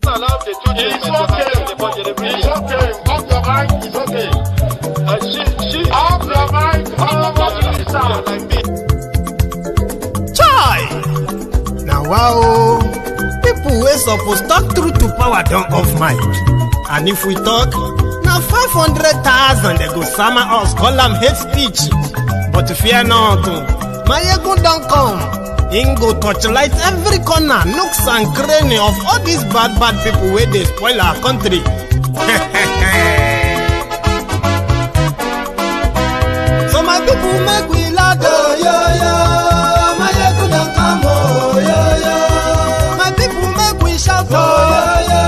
Allow the children It's okay. Off your mind. It's okay. Off your mind. Chai! Now wow, people wey suppose talk true to power don't off mic. And if we talk, now 500,000 they go summer us, call them hate speech. But fear not, Maiyegun don't come. Him go torchlight every corner, nooks and cranny of all these bad people where they spoil our country. So my people make we loud, oh yo yo. Maiyegun don't come, oh yo yo. My people make we shout, oh yo yo.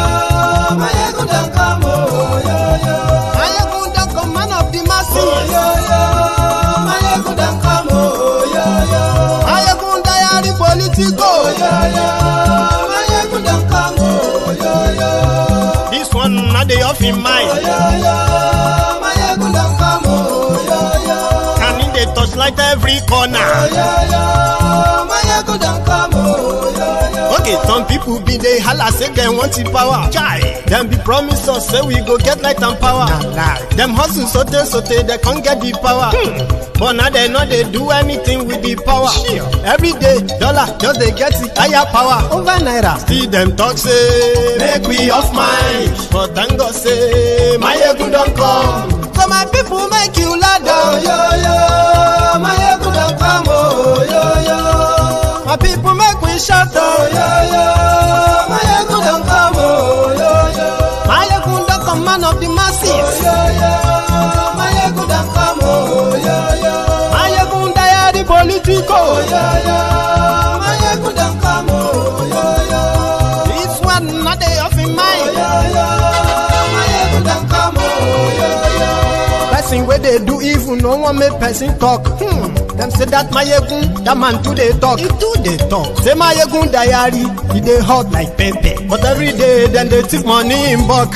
Maiyegun don't come, oh yo yo. Maiyegun don't come, man of the masses, oh yo yo. Maiyegun don't come, oh yo yo. Maiyegun diary Politico, oh yo yo. Maiyegun don't come, oh yo yo. This one not the off in mind, oh yo yo. Maiyegun don't come, oh yo yo. Can in the touch like every corner, oh yo yo. Maiyegun don't come, oh yo yo. Okay, some people be they holla say they want the power. Chai, them be promise us say we go get light and power. Nah. Them hustle sote they can't get the power. But now they know they do anything with the power. Sure. Every day, dollar just they get the higher power over naira. See them talk say make we off mind, but thank God say Maiyegun don't come. So my people make you loud, oh yo yo. Maiyegun don't come, oh yo yo. My people make we shout, oh yo yo. Maiyegun don't come, oh yo yo. Maiyegun don't come, man of the masses, oh yo yo. Maiyegun don't come, oh yo yo. Maiyegun diary Politico, oh yo yo. Maiyegun don't come, oh yo yo. This one not they off in mind, oh yo yo. Maiyegun don't come, oh yo yo. Person where they do evil, no one make person talk. Them say that Maiyegun, that man too they talk. He too they talk. Say Maiyegun diary, he they hot like pepper. But every day then they take money in bulk.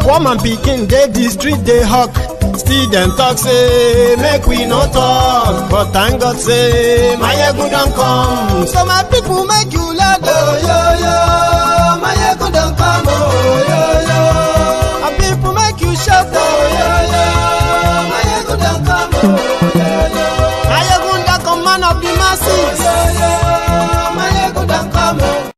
Woman picking, they the street they hawk. Still them talk say make we no talk. But thank God say Maiyegun don't come. So my people make you loud, oh yo yo. Maiyegun don't come, oh yo yo. My people make you shout, oh yo yo. Maiyegun don't come, oh yo yo. Maiyegun don't come, man of the masses, oh yo yo. Maiyegun don't come, oh.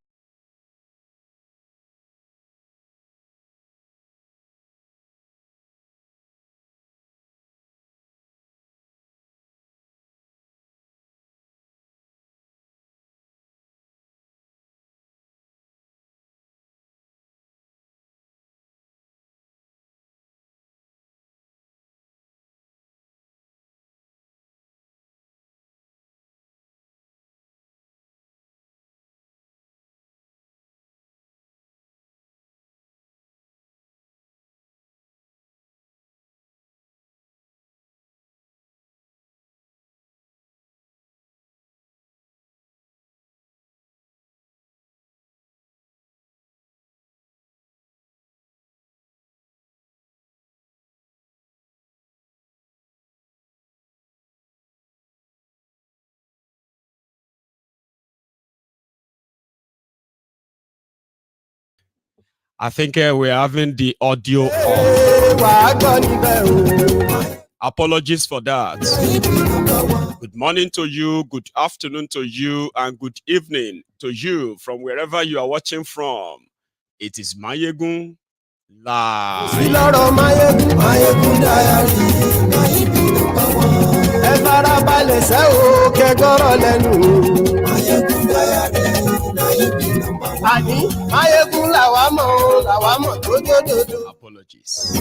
I think we're having the audio off. Apologies for that. Good morning to you, good afternoon to you, and good evening to you from wherever you are watching from. It is Maiyegun Live. Apologies.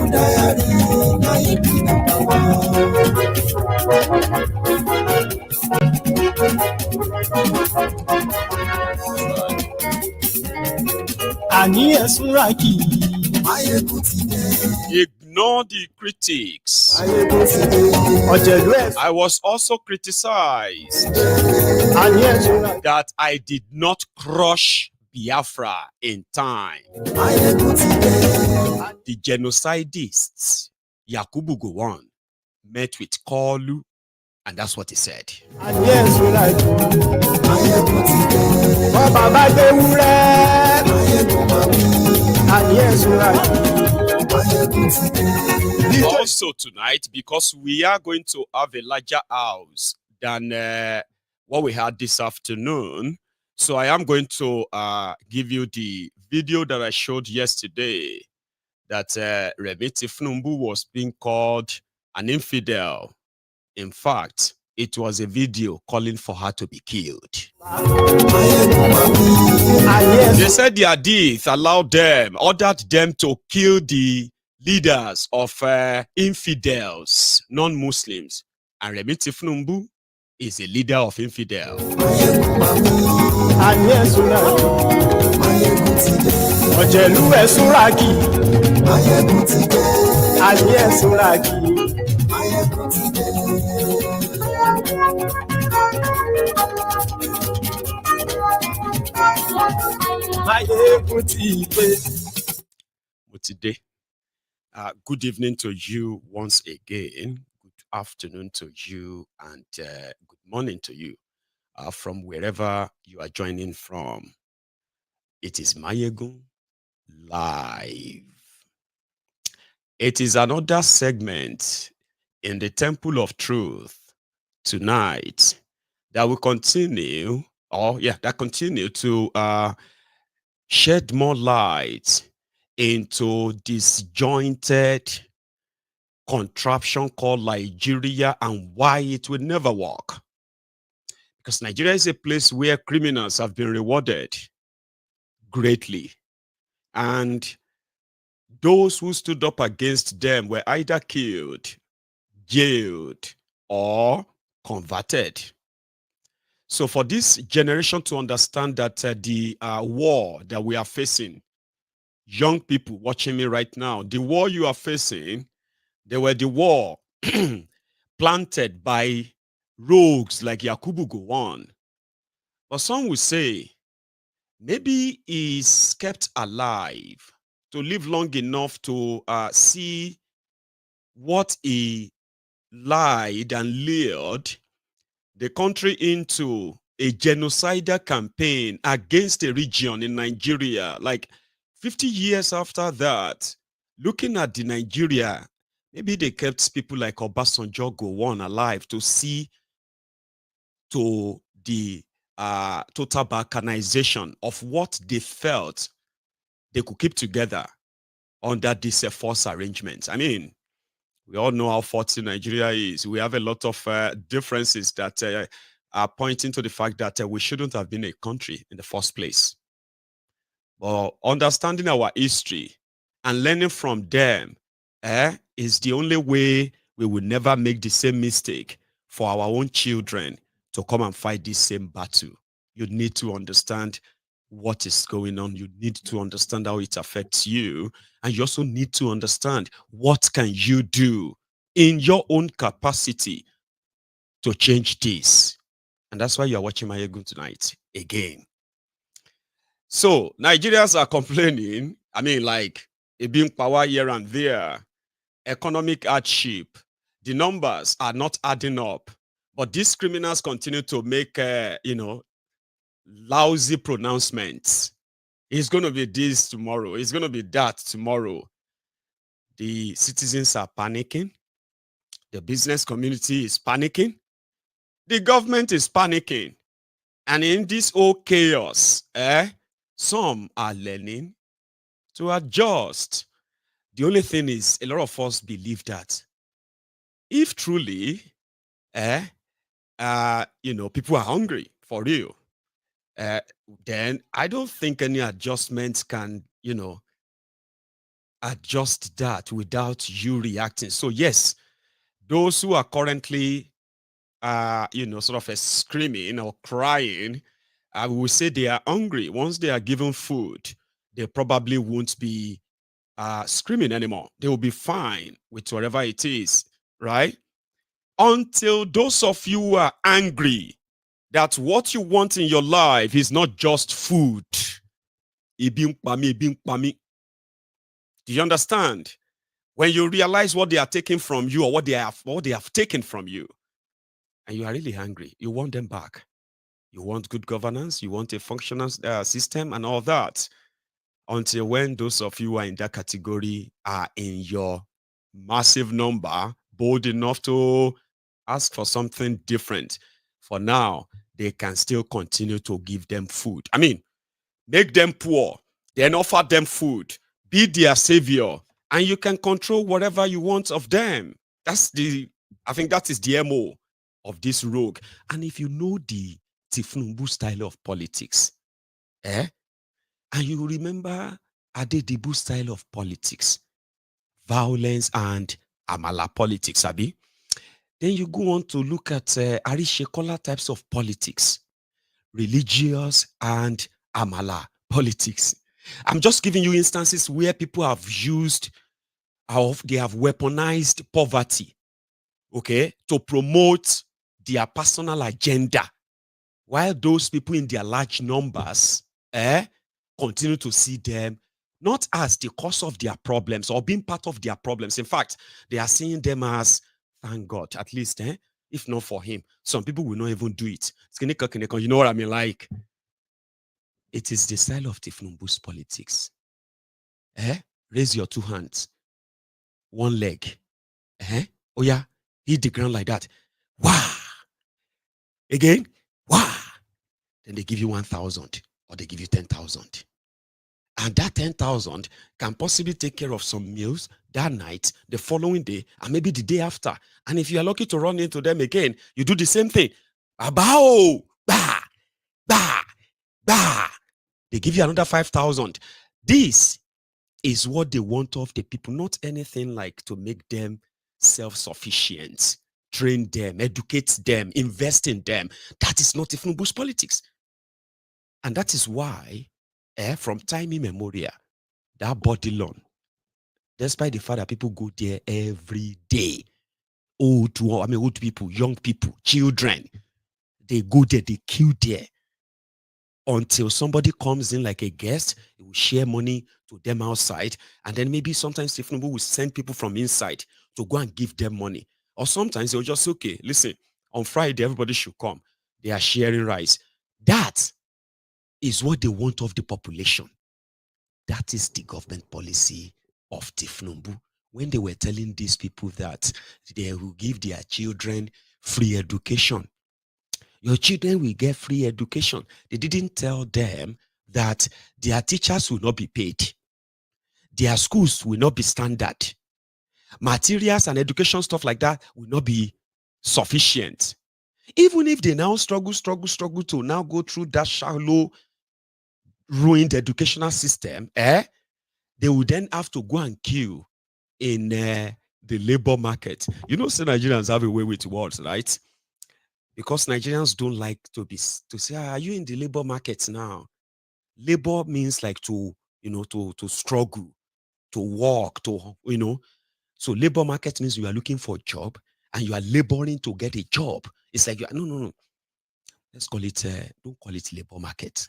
Ignore the critics. I was also criticized that I did not crush Biafra in time. The genocidists, Yakubu Gowon, met with Kolu, and that's what he said. Also tonight, because we are going to have a larger house than what we had this afternoon, so I am going to give you the video that I showed yesterday that Remiti Tinubu was being called an infidel. In fact, it was a video calling for her to be killed. They said the hadith ordered them to kill the leaders of infidels, non-Muslims. And Remiti Tinubu is a leader of infidels. Good evening to you once again. Good afternoon to you, and good morning to you from wherever you are joining from. It is Maiyegun Live. It is another segment in the Temple of Truth tonight that will continue, to shed more light into disjointed contraption called Nigeria and why it will never work. Because Nigeria is a place where criminals have been rewarded greatly. And those who stood up against them were either killed, jailed, or converted. So for this generation to understand that the war that we are facing, young people watching me right now, the war you are facing, they were the war planted by rogues like Yakubu Gowon. But some will say, maybe he's kept alive to live long enough to see what he lied and lured the country into a genocidal campaign against a region in Nigeria. Like 50 years after that, looking at the Nigeria, maybe they kept people like Obasanjo Gowon alive to see to the total balkanization of what they felt they could keep together under this force arrangement. I mean, we all know how faulty Nigeria is. We have a lot of differences that are pointing to the fact that we shouldn't have been a country in the first place. But understanding our history and learning from them is the only way we will never make the same mistake for our own children to come and fight this same battle. You need to understand what is going on. You need to understand how it affects you. And you also need to understand what can you do in your own capacity to change this. And that's why you're watching Maiyegun tonight again. So Nigerians are complaining. I mean, like, it being power here and there, economic hardship. The numbers are not adding up. But these criminals continue to make, lousy pronouncements. It's going to be this tomorrow. It's going to be that tomorrow. The citizens are panicking. The business community is panicking. The government is panicking. And in this whole chaos, some are learning to adjust. The only thing is, a lot of us believe that if truly, people are hungry for real, then I don't think any adjustments can, adjust that without you reacting. So yes, those who are currently, sort of screaming or crying, I will say they are hungry. Once they are given food, they probably won't be screaming anymore. They will be fine with whatever it is, right? Until those of you who are angry that what you want in your life is not just food. Do you understand? When you realize what they are taking from you or what they have taken from you, and you are really hungry, you want them back. You want good governance, you want a functional system and all that. until when those of you who are in that category are in your massive number, bold enough to ask for something different. For now, they can still continue to give them food. I mean, make them poor, then offer them food, be their savior, and you can control whatever you want of them. I think that is the MO of this rogue. And if you know the Tinubu style of politics, and you remember Adedibu style of politics, violence and Amala politics, Abi, then you go on to look at Arishekola types of politics, religious and Amala politics. I'm just giving you instances where people have used, they have weaponized poverty, okay, to promote their personal agenda, while those people in their large numbers continue to see them not as the cause of their problems or being part of their problems. In fact, they are seeing them as, thank God, at least, if not for him, some people will not even do it. You know what I mean? Like, it is the style of Tinubu's politics. Raise your two hands, one leg. Oh yeah, hit the ground like that. Wow. Again, wow. Then they give you 1,000 or they give you 10,000. And that 10,000 can possibly take care of some meals that night, the following day, and maybe the day after. And if you are lucky to run into them again, you do the same thing. Abao, bah, bah, bah. They give you another 5,000. This is what they want of the people, not anything like to make them self-sufficient, train them, educate them, invest in them. That is not Tinubu's politics. And that is why, from time immemorial, that body loan, despite the fact that people go there every day, old people, young people, children, they go there, they queue there until somebody comes in like a guest. He will share money to them outside, and then maybe sometimes Tinubu will send people from inside to go and give them money. Or sometimes they'll just say, okay, listen, on Friday, everybody should come. They are sharing rice. That is what they want of the population. That is the government policy of Tinubu. When they were telling these people that they will give their children free education, your children will get free education. They didn't tell them that their teachers will not be paid. Their schools will not be standard. Materials and education stuff like that will not be sufficient. Even if they now struggle to now go through that shallow, ruined educational system, they will then have to go and queue in the labor market. You know, some Nigerians have a way with words, right? Because Nigerians don't like to say, are you in the labor market now? Labor means like to struggle, to work, So labor market means you are looking for a job and you are laboring to get a job. It's like, no. Let's call it, don't call it labor market.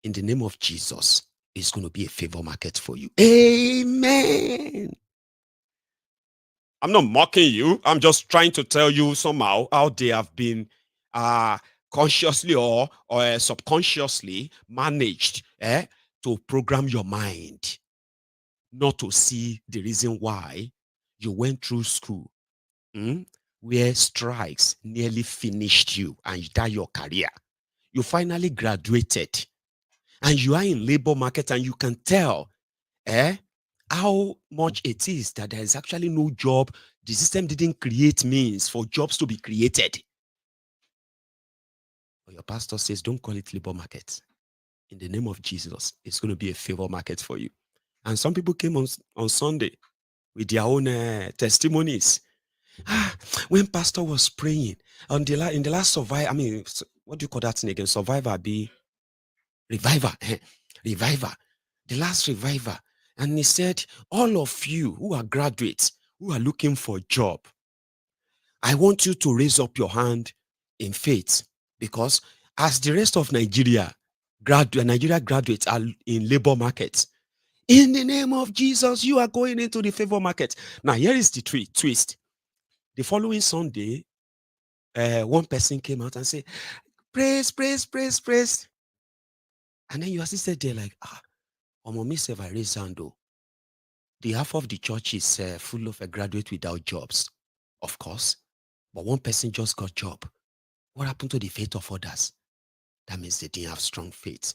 In the name of Jesus, it's going to be a favor market for you. Amen. I'm not mocking you. I'm just trying to tell you somehow how they have been consciously or subconsciously managed to program your mind not to see the reason why you went through school where strikes nearly finished you and that your career. You finally graduated and you are in labor market and you can tell how much it is that there is actually no job. The system didn't create means for jobs to be created. But your pastor says, don't call it labor market. In the name of Jesus, it's going to be a favor market for you. And some people came on Sunday with their own testimonies. When pastor was praying in the last survival, what do you call that thing again? Revival. The last revival. And he said, all of you who are graduates, who are looking for a job, I want you to raise up your hand in faith, because as the rest of Nigeria graduates are in labor markets, in the name of Jesus, you are going into the favor market. Now, here is the twist. The following Sunday, one person came out and said, praise. And then you are still there like, me say I raise hand though. The half of the church is full of a graduate without jobs, of course. But one person just got job. What happened to the faith of others? That means they didn't have strong faith.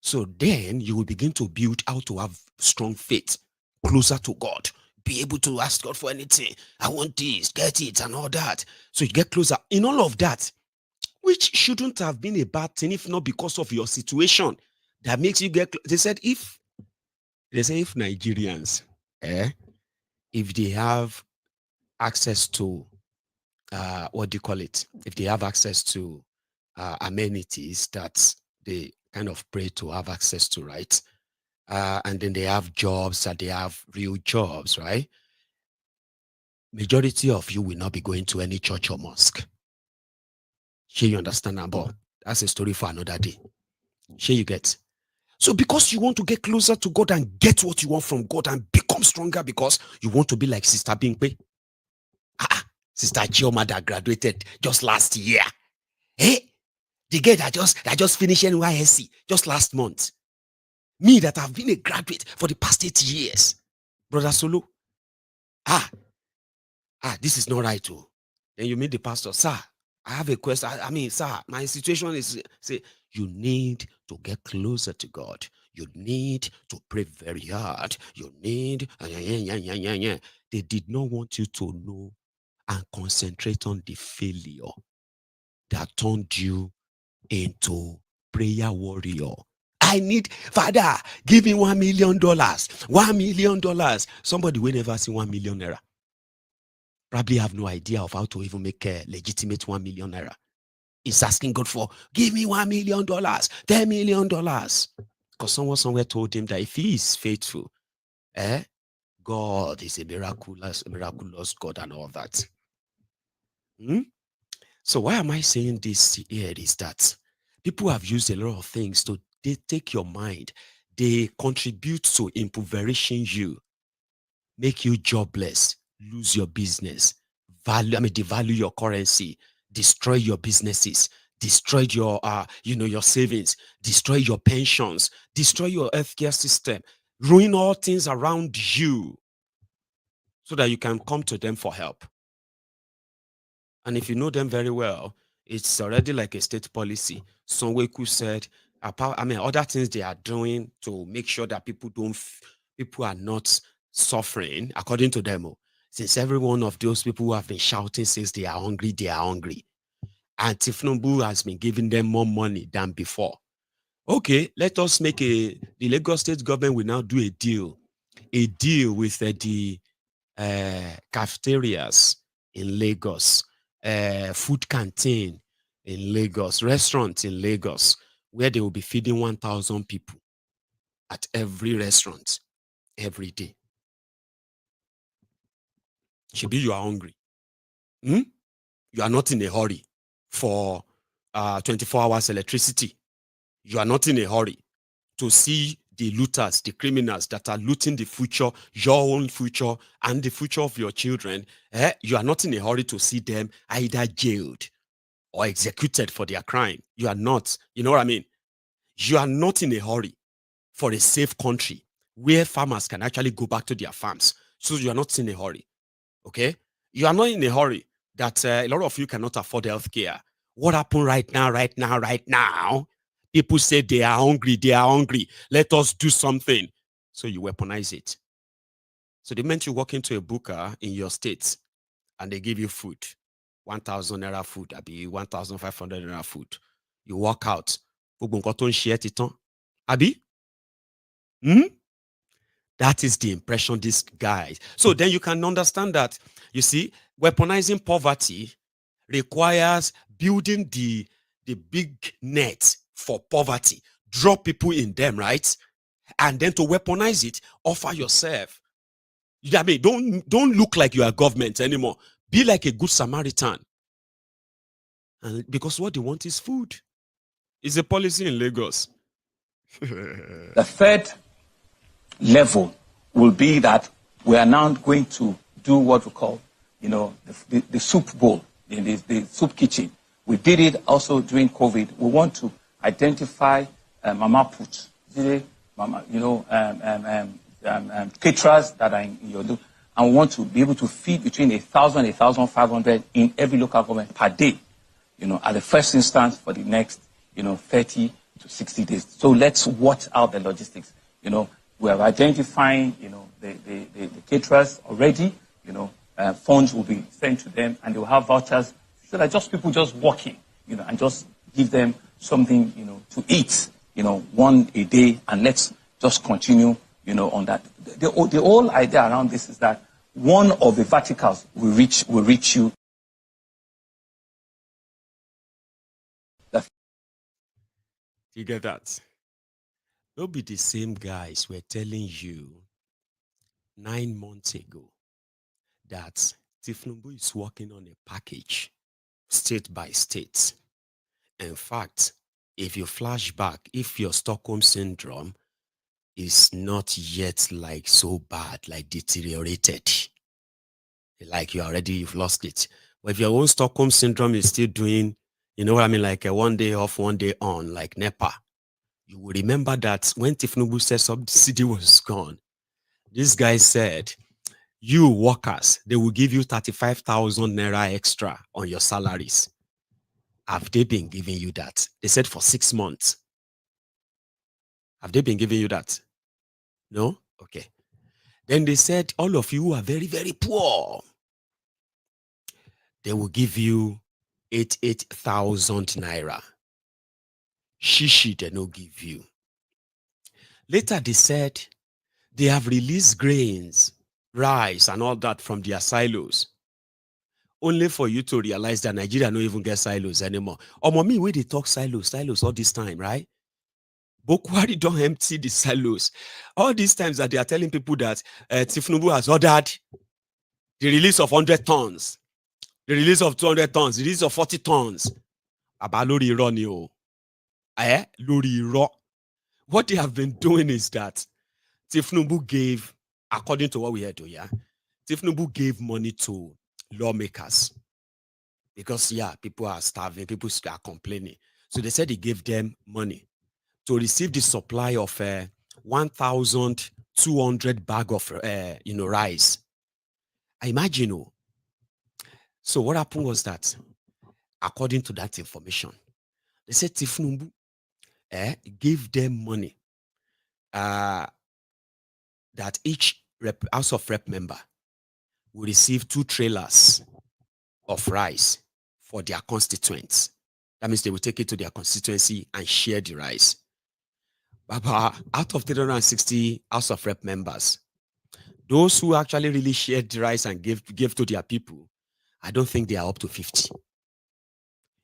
So then you will begin to build how to have strong faith, closer to God, be able to ask God for anything. I want this, get it, and all that. So you get closer. In all of that, which shouldn't have been a bad thing, if not because of your situation that makes you get. They say if Nigerians, if they have access to what do you call it? If they have access to amenities that they kind of pray to have access to, right? And then they have jobs, that they have real jobs, right? Majority of you will not be going to any church or mosque. Here you understand, but that's a story for another day. Here you get. So because you want to get closer to God and get what you want from God and become stronger because you want to be like Sister Bingpe. Sister Chioma that graduated just last year. Hey, the girl that just finished NYSC just last month. Me that have been a graduate for the past 8 years. Brother Solo. This is not right too. Then you meet the pastor. Sir, I have a question. I mean, sir, my situation is, say, you need to get closer to God. You need to pray very hard. You need, They did not want you to know and concentrate on the failure that turned you into prayer warrior. I need, Father, give me $1 million. $1 million. Somebody will never see 1 million naira. Probably have no idea of how to even make a legitimate 1 million naira. Is asking God for, give me $1 million, $10 million. Because someone somewhere told him that if he is faithful, God is a miraculous God and all that. So why am I saying this here is that people have used a lot of things to take your mind. They contribute to impoverishing you, make you jobless, lose your business, devalue your currency, destroy your businesses, destroy your your savings, destroy your pensions, destroy your healthcare system, ruin all things around you so that you can come to them for help. And if you know them very well, it's already like a state policy. Sonweku said, other things they are doing to make sure that people are not suffering, according to them. Since every one of those people who have been shouting says they are hungry, they are hungry. And Tinubu has been giving them more money than before. Okay, let us make the Lagos state government will now do a deal with the cafeterias in Lagos, food canteen in Lagos, restaurants in Lagos, where they will be feeding 1,000 people at every restaurant every day. Maybe you are hungry. You are not in a hurry for 24 hours electricity. You are not in a hurry to see the looters, the criminals that are looting the future, your own future, and the future of your children. You are not in a hurry to see them either jailed or executed for their crime. You are not. You know what I mean? You are not in a hurry for a safe country where farmers can actually go back to their farms. So you are not in a hurry. Okay? You are not in a hurry that a lot of you cannot afford healthcare. What happened right now? People say they are hungry. Let us do something. So you weaponize it. So the moment you walk into a booker in your state and they give you food, 1,000 naira food, 1,500 naira food. You walk out. Abi? That is the impression this guy. So then you can understand that, you see, weaponizing poverty requires building the big net for poverty, drop people in them, right? And then to weaponize it, offer yourself. I mean, don't look like you are government anymore. Be like a good Samaritan. And because what they want is food. It's a policy in Lagos. The third level will be that we are now going to do what we call, the soup bowl, the soup kitchen. We did it also during COVID. We want to identify mama put, caterers that are in your do, and want to be able to feed between 1,000 and 1,500 in every local government per day, at the first instance for the next, 30 to 60 days. So let's watch out the logistics. We are identifying, the caterers already. Funds will be sent to them, and they will have vouchers so that people just walk in, and just give them something, to eat, one a day, and let's just continue, on that. The whole idea around this is that one of the verticals will reach you. You get that? They'll be the same guys were telling you 9 months ago that Tinubu is working on a package, state by state. In fact, if you flash back, if your Stockholm syndrome is not yet like so bad, like deteriorated, like you've lost it. But if your own Stockholm syndrome is still doing, you know what I mean, like a 1 day off, 1 day on, like NEPA, you will remember that when Tinubu said subsidy was gone, this guy said, you workers, they will give you 35,000 naira extra on your salaries. Have they been giving you that? They said for 6 months. Have they been giving you that? No? Okay. Then they said, all of you who are very, very poor, they will give you 88,000 naira. Shishi, they no give you. Later, they said they have released grains, rice, and all that from their silos. Only for you to realize that Nigeria don't even get silos anymore. Or me, where they talk silos all this time, right? Bokwari don't empty the silos. All these times that they are telling people that Tinubu has ordered the release of 100 tons, the release of 200 tons, the release of 40 tons. Abalori Ronio. Lori. What they have been doing is that Tinubu gave, according to what we heard, Tinubu gave money to lawmakers because people are starving, people are complaining. So they said he gave them money to receive the supply of 1,200 bag of rice. I imagine. So what happened was that, according to that information, they said Tinubu gave them money that each House of Rep member will receive 2 trailers of rice for their constituents. That means they will take it to their constituency and share the rice. But out of 360 House of Rep members, those who actually really shared the rice and gave to their people, I don't think they are up to 50.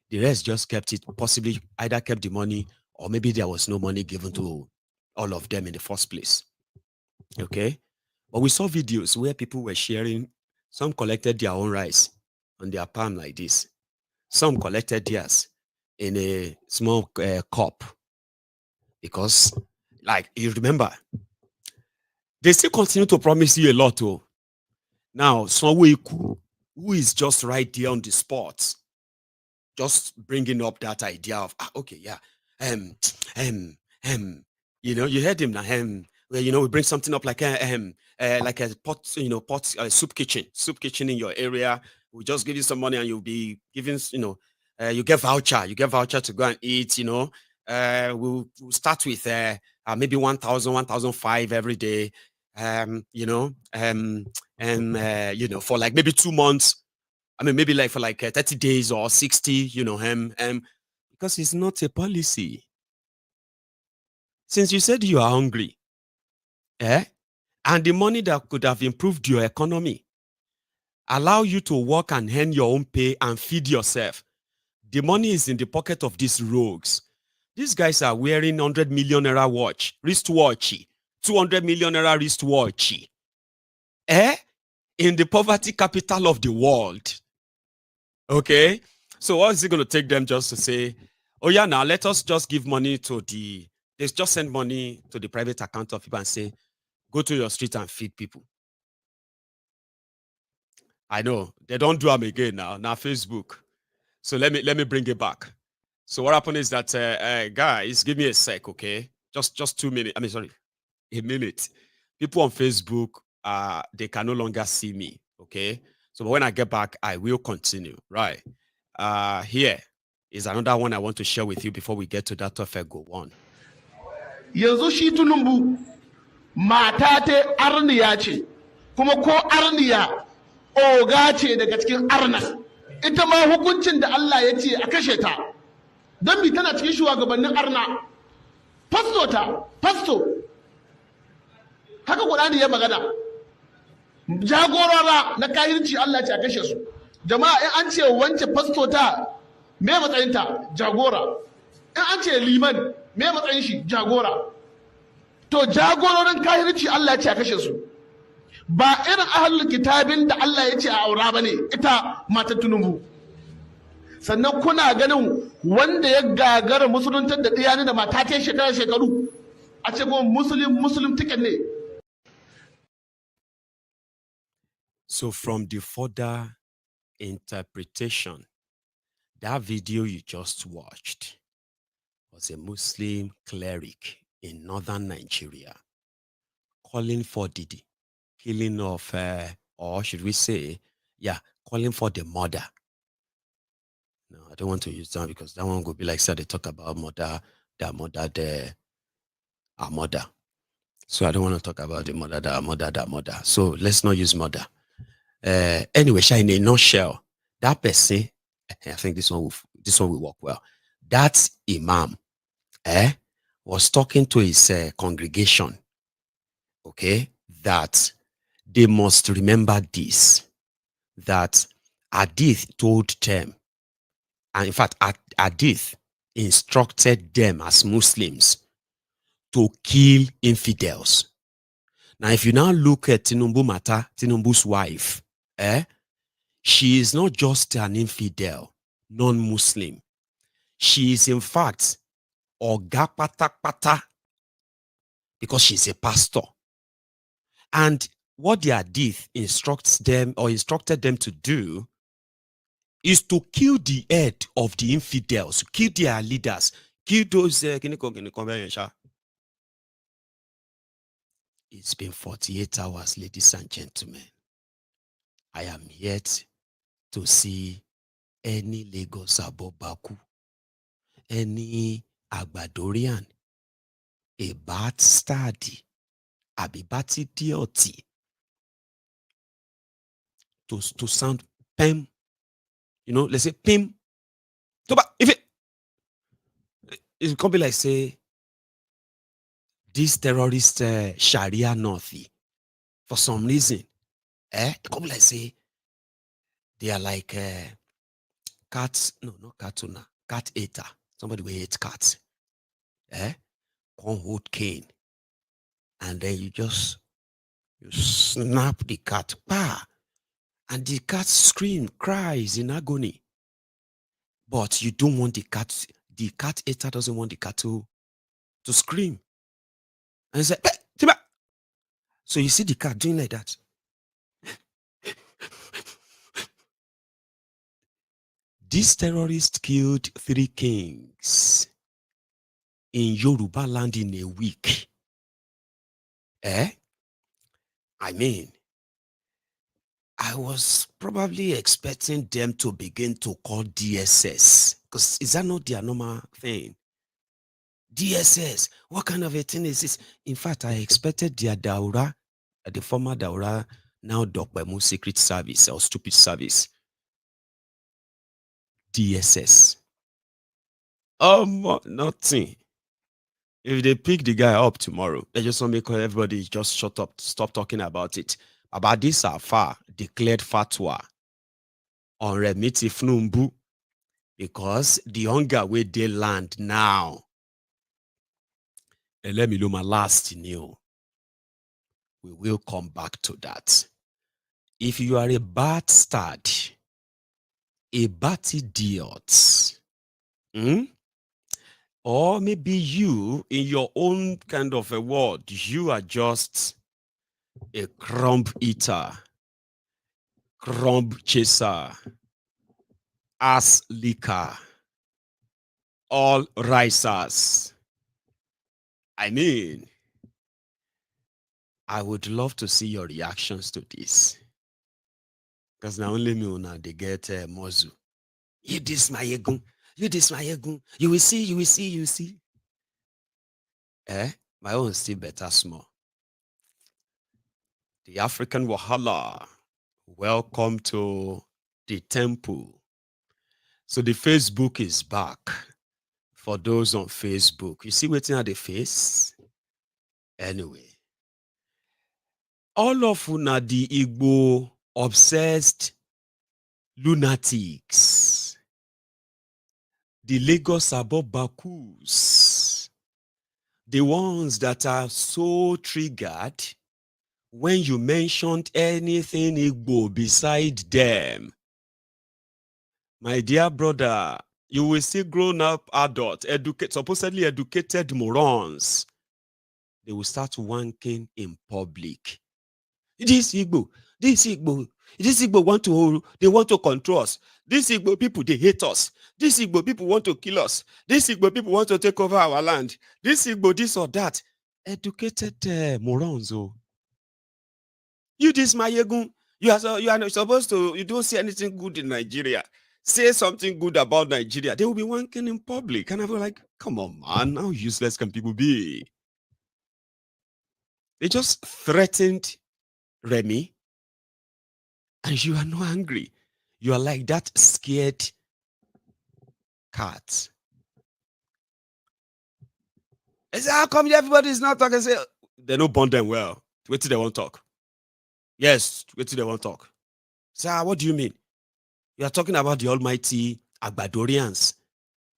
The rest just kept it, possibly either kept the money or maybe there was no money given to all of them in the first place. Okay? But we saw videos where people were sharing. Some collected their own rice on their palm like this. Some collected theirs in a small cup. Because, like, you remember, they still continue to promise you a lot, too. Now, Sonweiku, who is just right there on the spot, just bringing up that idea of, you heard him now, we bring something up like a pot, soup kitchen in your area. We'll just give you some money and you'll be giving, you get voucher to go and eat, we'll start with maybe 1,000, 1,500 every day, for like maybe 2 months. I mean, maybe like for like 30 days or 60, because it's not a policy. Since you said you are hungry, and the money that could have improved your economy, allow you to work and earn your own pay and feed yourself. The money is in the pocket of these rogues. These guys are wearing 100 million naira wristwatch, 200 million naira wristwatch. In the poverty capital of the world. Okay? So what is it going to take them just to say, oh yeah, now let us just give money to they just send money to the private account of people and say, go to your street and feed people. I know they don't do them again now Facebook. So let me bring it back. So what happened is that guys, give me a sec, okay? Just 2 minutes. a minute. People on Facebook, they can no longer see me. Okay. So when I get back, I will continue. Right. Here is another one I want to share with you before we get to that Gowon. Yanzu shi Tinubu mata ta arniya ce, kuma ko arniya oga ce daga cikin arnas. Ita ma hukuncin da Allah ya ce a kashe ta. Don mi tana cikin shugabannin arna. Fasto. Haka Qur'ani ya magana. Jagorora na kahirci Allah ya ce a kashe su. Jama'a in an ce wance fasto ta me matsayinta? Jagora. In an ce liman me matsayin shi? Jagora. To jagororin kahirci Allah ya ce a kashe su. Ba irin ahlul kitabin da Allah ya ce a aura bane ita mata Tinubu. Sannan kuna ganin wanda ya gagara musuluntar da ɗiyani da mata ta shekaru a ce kuma muslim ticket ne. So from the further interpretation, that video you just watched was a Muslim cleric in northern Nigeria calling for the killing of, or should we say, calling for the murder. No, I don't want to use that because that one would be like, they talk about murder, our mother. So I don't want to talk about the mother, their mother. So let's not use murder. Anyway, in a nutshell, that person, I think this one will work well. That imam, was talking to his congregation, okay, that they must remember this, that Hadith told them, and in fact, Hadith instructed them as Muslims to kill infidels. Now, if you now look at Tinubu's wife, she is not just an infidel, non-Muslim. She is, in fact, Oga Pata, because she's a pastor. And what the Hadith instructed them to do is to kill the head of the infidels, kill their leaders, kill those. It's been 48 hours, ladies and gentlemen. I am yet to see any Lagos Abobaku, any Agbadorian, a bad study, a bati dioti, to sound pem. Let's say pim. If it could be like, say, this terrorist Sharia Northy, for some reason, it could be like, say, they are like cats, no, not catuna, cat eater. Somebody will eat cats. Come hold cane. And then you snap the cat, and the cat cries in agony. But you don't want the cat eater doesn't want the cat to scream. And say, Tiba. So you see the cat doing like that. This terrorist killed 3 kings in Yoruba land in a week. I mean, I was probably expecting them to begin to call DSS, because is that not their normal thing? DSS, what kind of a thing is this? In fact, I expected their Daura, the former Daura, now Dokbemu Secret Service or Stupid Service. DSS. Nothing. If they pick the guy up tomorrow, they just want to make everybody just shut up, stop talking about it. About this Afar declared fatwa on Remiti Fnumbu, because the hunger where they land now. And let me know my last new. We will come back to that. If you are a bastard, a bad idiot, or maybe you, in your own kind of a word, you are just a crumb eater, crumb chaser, ass licker, all risers. I mean, I would love to see your reactions to this. Because now only me now they get Mozu. You this Maiyegun. You this Maiyegun. You will see, you will see, you will see. My own still better small. The African Wahala. Welcome to the temple. So the Facebook is back. For those on Facebook. You see waiting at the face? Anyway. All of una the Igbo obsessed lunatics. The Lagos Abobakus. The ones that are so triggered when you mentioned anything Igbo beside them. My dear brother, you will see grown-up adults, supposedly educated morons. They will start wanking in public. This Igbo they want to control us. These Igbo people, they hate us. These Igbo people want to kill us. These Igbo people want to take over our land. This Igbo, this or that. Educated morons. Oh. You this Maiyegun, you are not supposed to, you don't see anything good in Nigeria. Say something good about Nigeria. They will be wanking in public. And I was like, come on, man, how useless can people be? They just threatened Remy, and you are not angry. You are like that scared cat. I say, how come everybody is not talking? I say, they don't bond them well. Wait till they won't talk. Yes, wait till they won't talk. Sir, what do you mean? You are talking about the almighty Agbadorians,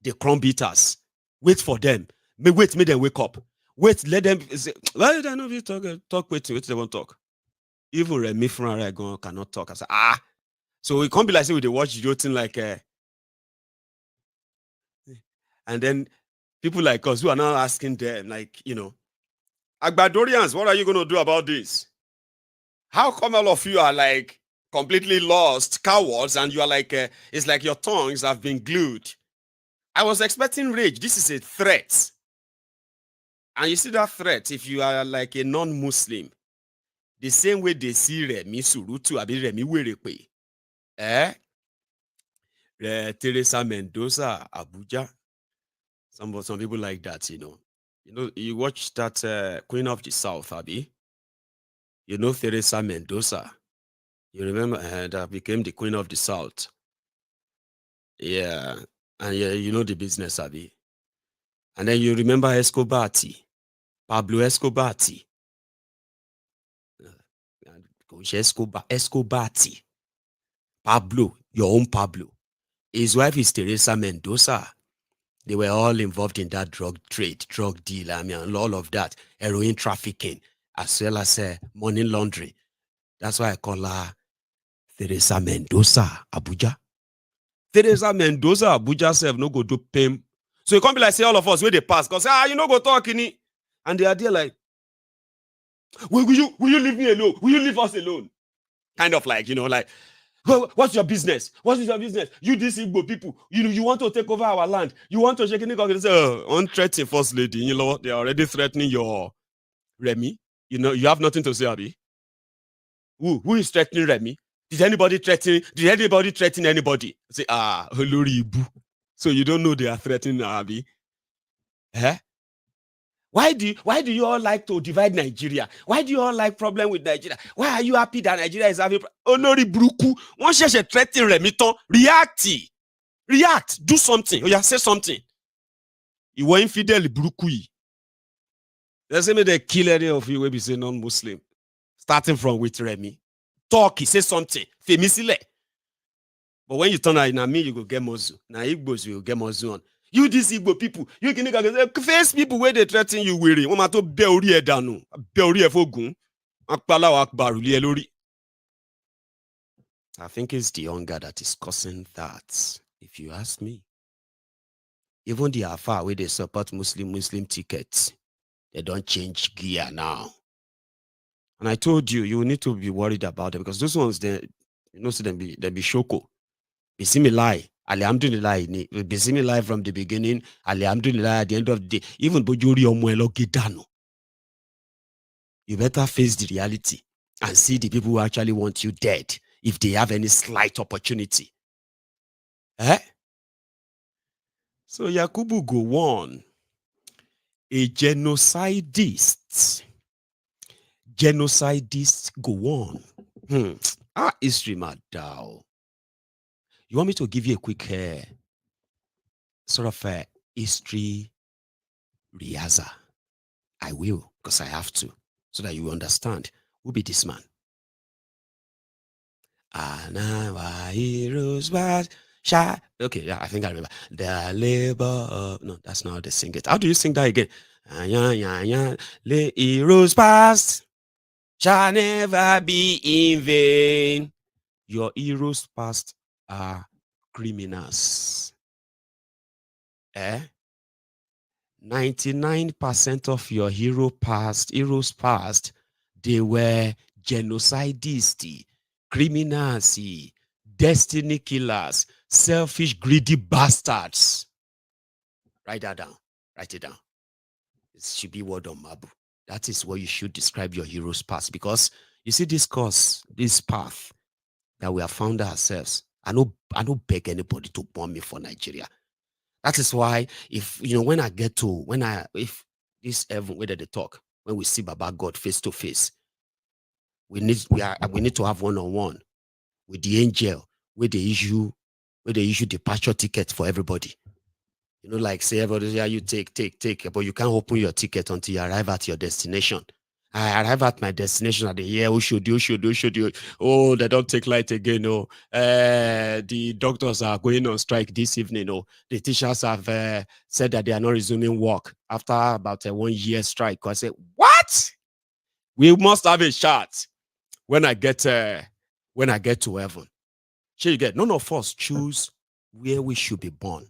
the crumb beaters. Wait for them. Wait, make them wake up. Wait, let them say, why did I know you talk, wait till they won't talk. Even Remy from Aragon cannot talk. I say, so it can't be like say we watch video thing like and then people like us who are now asking them, like, you know, Agbadorians, what are you going to do about this? How come all of you are like completely lost, cowards, and you are like, it's like your tongues have been glued? I was expecting rage. This is a threat. And you see that threat if you are like a non-Muslim. The same way they see Remy Surutu, abi Remy Werepe. Teresa Mendoza, Abuja. Some people like that, you know. You watch that Queen of the South, Abi. You know Teresa Mendoza. You remember that became the Queen of the South. Yeah. And yeah, you know the business, Abi. And then you remember Escobati. Pablo Escobati. Escobati. Pablo, your own Pablo. His wife is Teresa Mendoza. They were all involved in that drug trade, drug deal, I mean, all of that, heroin trafficking, as well as money laundering. That's why I call her Teresa Mendoza, Abuja. Teresa Mendoza, Abuja self no go do pay. So it can't be like say all of us where they pass, because you know go talk in it. And they are there like, will you leave me alone? Will you leave us alone? Kind of like, you know, like, what's your business? What is your business? You these Igbo people, you want to take over our land. You want to shake it. On threatening first lady, you know, they are already threatening your Remy. You know, you have nothing to say, Abi. Who is threatening Remy? Did anybody threaten anybody? Say, Olori Ibu. So you don't know they are threatening Abi. Why do you all like to divide Nigeria? Why do you all like problem with Nigeria? Why are you happy that Nigeria is having Olori Bruku? One share threatening Remiton. React. Do something. Or say something. You were infidel Bruku. Let's say they kill any of you will be say non-Muslim. Starting from with Remy. Talk, say something. Femisile. But when you turn out in me, you go get Mozu. Now Igbos you get Mozu on. You these Igbo people, you can face people where they threaten you weary. I think it's the hunger that is causing that, if you ask me. Even the Afar where they support Muslim tickets, they don't change gear now. And I told you, you need to be worried about them because those ones, they see them be shoko. Be see me lie. Alhamdulillah, be see me lie from the beginning. Alhamdulillah, at the end of the day, even Bojuri Omuelo Gidano. you better face the reality and see the people who actually want you dead if they have any slight opportunity. So Yakubu Gowon, a genocidist. Genocidist Gowon. History madao. You want me to give you a quick sort of history riaza? I will, because I have to, so that you understand who be this man. Okay, yeah, I think I remember. The labor no, that's not how they sing it. How do you sing that again? The heroes past shall never be in vain. Your heroes past are criminals. 99% of your heroes past, they were genocidists, criminals, destiny killers, selfish, greedy bastards. Write that down. Write it down. It should be word on marble. That is what you should describe your heroes past, because you see this course, this path that we have found ourselves. I don't beg anybody to bomb me for Nigeria. That is why, if when this heaven, whether they talk, when we see Baba God face to face, we need to have one-on-one with the angel where they issue departure ticket for everybody. Like say everybody, yeah, you take, but you can't open your ticket until you arrive at your destination. I arrive at my destination at the year. Who should you? Oh, they don't take light again. No, the doctors are going on strike this evening. No, the teachers have said that they are not resuming work after about a 1 year strike. I say, what? We must have a shot when I get to heaven. So you get, none of us choose where we should be born,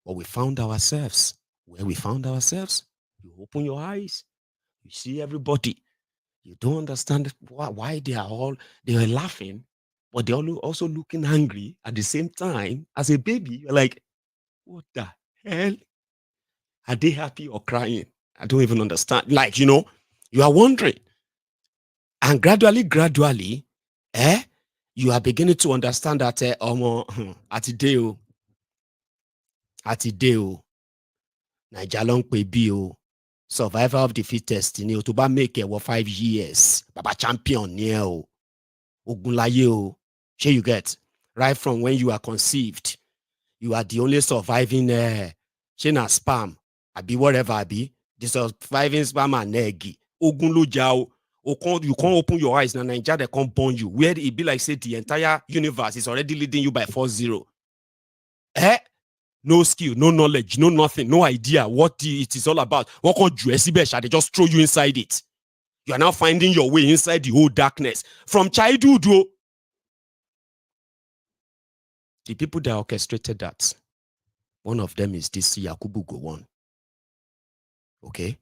but we found ourselves. Where we found ourselves, you open your eyes. You see everybody. You don't understand why they are laughing, but they're also looking angry at the same time. As a baby, you're like, what the hell? Are they happy or crying? I don't even understand. Like, you are wondering. And gradually, you are beginning to understand that Atideo, Nijalong Pebio, survivor of the fittest, to make it 5 years. Baba champion, Ogunlaye, sure you get, right from when you are conceived, you are the only surviving Shena spam, abi whatever abi, the surviving spam and egg. Ogunlojao, you can't open your eyes now. Nigeria, they can't burn you. Where it be like say the entire universe is already leading you by 4-0. No skill, no knowledge, no nothing, no idea what it is all about. What could you they just throw you inside it? You are now finding your way inside the whole darkness. From childhood, the people that orchestrated that, one of them is this Yakubu Gowon. Okay?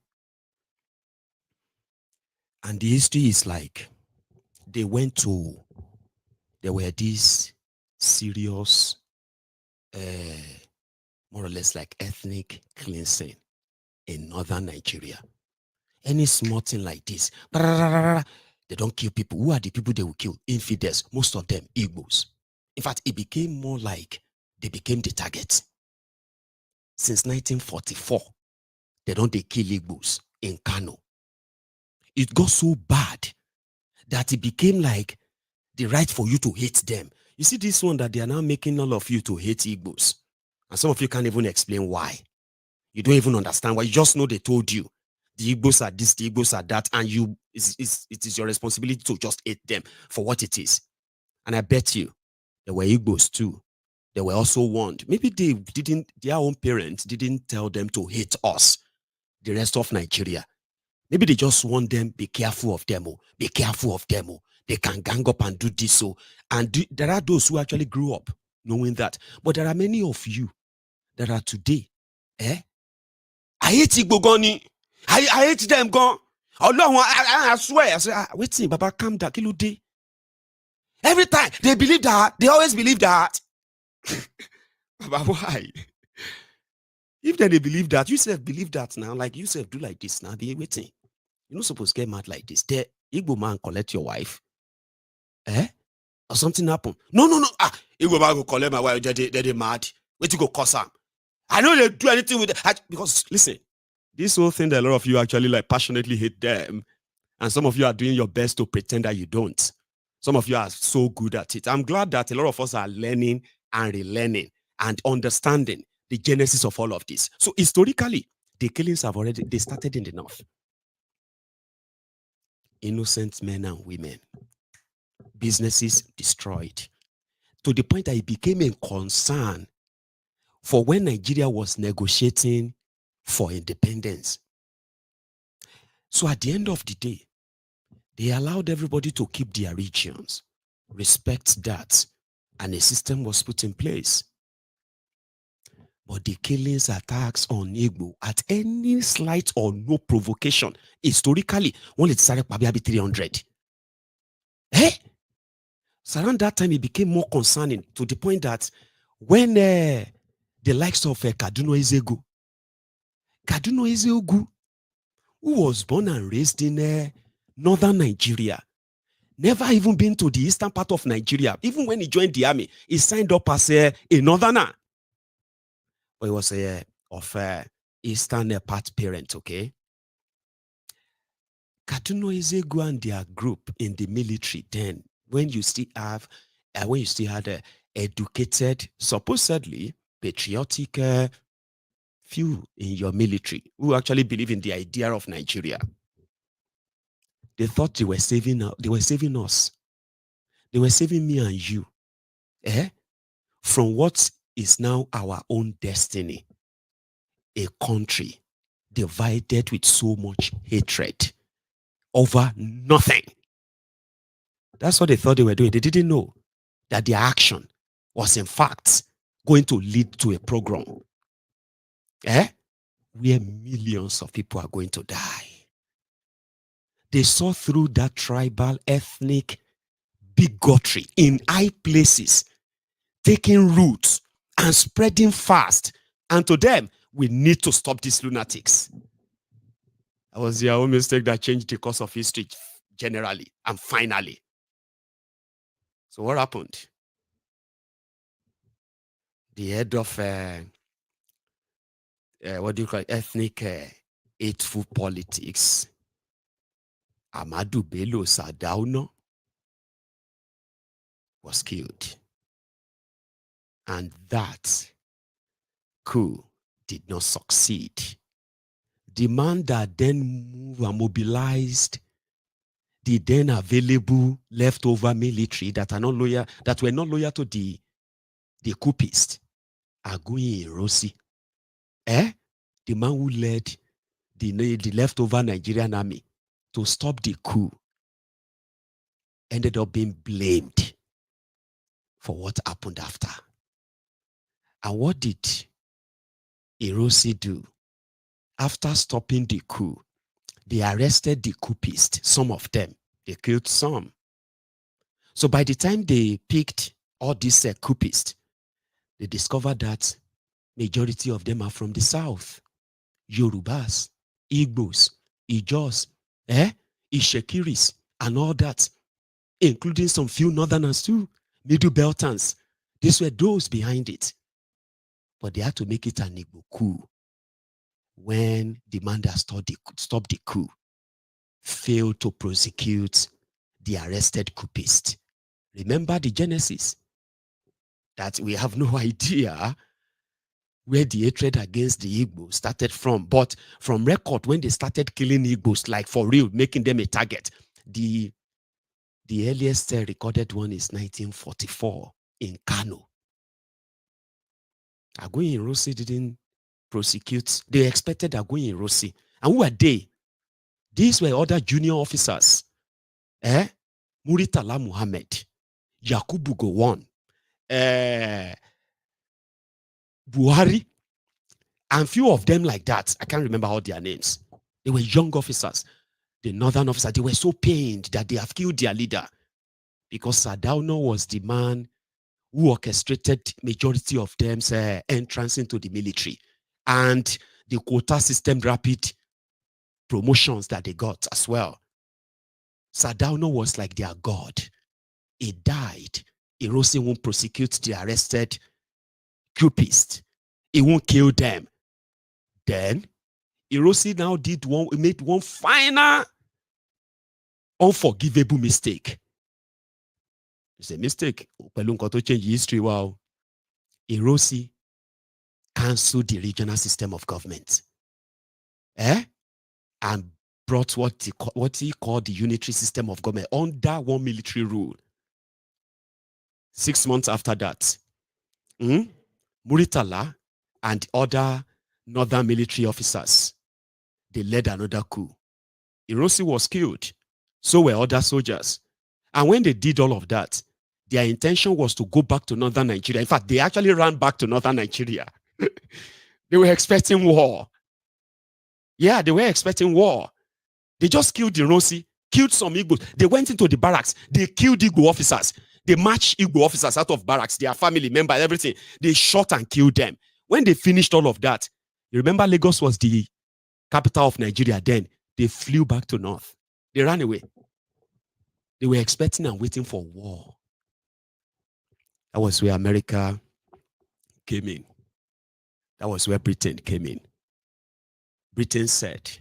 And the history is like, there were these serious, more or less like ethnic cleansing in northern Nigeria. Any small thing like this, they don't kill people. Who are the people they will kill? Infidels, most of them Igbos. In fact, it became more like they became the target. Since 1944, they kill Igbos in Kano. It got so bad that it became like the right for you to hate them. You see this one that they are now making all of you to hate Igbos. And some of you can't even explain why. You don't even understand why. You just know they told you. The Igbos are this, the Igbos are that, and it is your responsibility to just hate them for what it is. And I bet you, there were Igbos too. They were also warned. Maybe their own parents didn't tell them to hate us, the rest of Nigeria. Maybe they just warned them, be careful of them. Be careful of them. They can gang up and do this. And there are those who actually grew up knowing that. But there are many of you that are today. I hate Igbo. I hate them gone. I swear. I say, wait, Baba, calm down. Every time they believe that, they always believe that. Baba, why? If they believe that, you self believe that now, like you self do like this now, be waiting. You're not supposed to get mad like this. The Igbo man collect your wife. Or something happen. No. Igbo man go collect my wife. They mad. Wait to go cause him. I know they do anything with it. Because listen, this whole thing that a lot of you actually like passionately hate them, and some of you are doing your best to pretend that you don't. Some of you are so good at it. I'm glad that a lot of us are learning and relearning and understanding the genesis of all of this. So historically, the killings have they started in the north. Innocent men and women, businesses destroyed, to the point that it became a concern for when Nigeria was negotiating for independence. So at the end of the day, they allowed everybody to keep their regions, respect that, and a system was put in place. But the killings, attacks on Igbo at any slight or no provocation, historically, only started probably 300. So around that time, it became more concerning to the point that when the likes of Kaduna Ezeugu, who was born and raised in northern Nigeria, never even been to the eastern part of Nigeria. Even when he joined the army, he signed up as a northerner. But he was of eastern part parent, okay? Kaduna Ezeugu and their group in the military then, when you still had educated, supposedly patriotic few in your military who actually believe in the idea of Nigeria. They thought they were saving us. They were saving me and you from what is now our own destiny. A country divided with so much hatred over nothing. That's what they thought they were doing. They didn't know that their action was in fact going to lead to a program where millions of people are going to die. They saw through that tribal ethnic bigotry in high places, taking root and spreading fast. And to them, we need to stop these lunatics. That was their own mistake that changed the course of history generally and finally. So what happened? The head of ethnic hateful politics, Amadu Bello Sardauna, was killed. And that coup did not succeed. The man that then moved and mobilized the then available leftover military that were not loyal to the coupists, Aguiyi Ironsi, the man who led the leftover Nigerian army to stop the coup, ended up being blamed for what happened after. And what did Ironsi do? After stopping the coup, they arrested the coupists, some of them. They killed some. So by the time they picked all these coupists, they discovered that majority of them are from the south. Yorubas, Igbos, Ijos, Ishekiris, and all that, including some few northerners too, Middle Beltans. These were those behind it. But they had to make it an Igbo coup when the man that stopped the coup failed to prosecute the arrested coupists. Remember the genesis, that we have no idea where the hatred against the Igbos started from. But from record, when they started killing Igbos, like for real, making them a target, the earliest recorded one is 1944 in Kano. Aguiyi Ironsi didn't prosecute. They expected Aguiyi Ironsi. And who were they? These were other junior officers. Muritala Muhammad, Yakubu Gowon, Buhari, and few of them like that. I can't remember all their names. They were young officers. The northern officers, they were so pained that they have killed their leader, because Sardauna was the man who orchestrated majority of them's entrance into the military and the quota system rapid promotions that they got as well. Sardauna was like their god. He died. Irosi won't prosecute the arrested coupists. He won't kill them. Then Irosi now made one final unforgivable mistake. It's a mistake. To change history. Wow. Irosi cancelled the regional system of government. And brought what he called the unitary system of government under one military rule. 6 months after that, Muritala and other northern military officers, they led another coup. Irosi was killed. So were other soldiers. And when they did all of that, their intention was to go back to northern Nigeria. In fact, they actually ran back to northern Nigeria. They were expecting war. Yeah, they were expecting war. They just killed Irosi, killed some Igbos. They went into the barracks. They killed Igbo officers. They marched Igbo officers out of barracks, their family members, everything. They shot and killed them. When they finished all of that, you remember Lagos was the capital of Nigeria then. They flew back to north. They ran away. They were expecting and waiting for war. That was where America came in. That was where Britain came in. Britain said,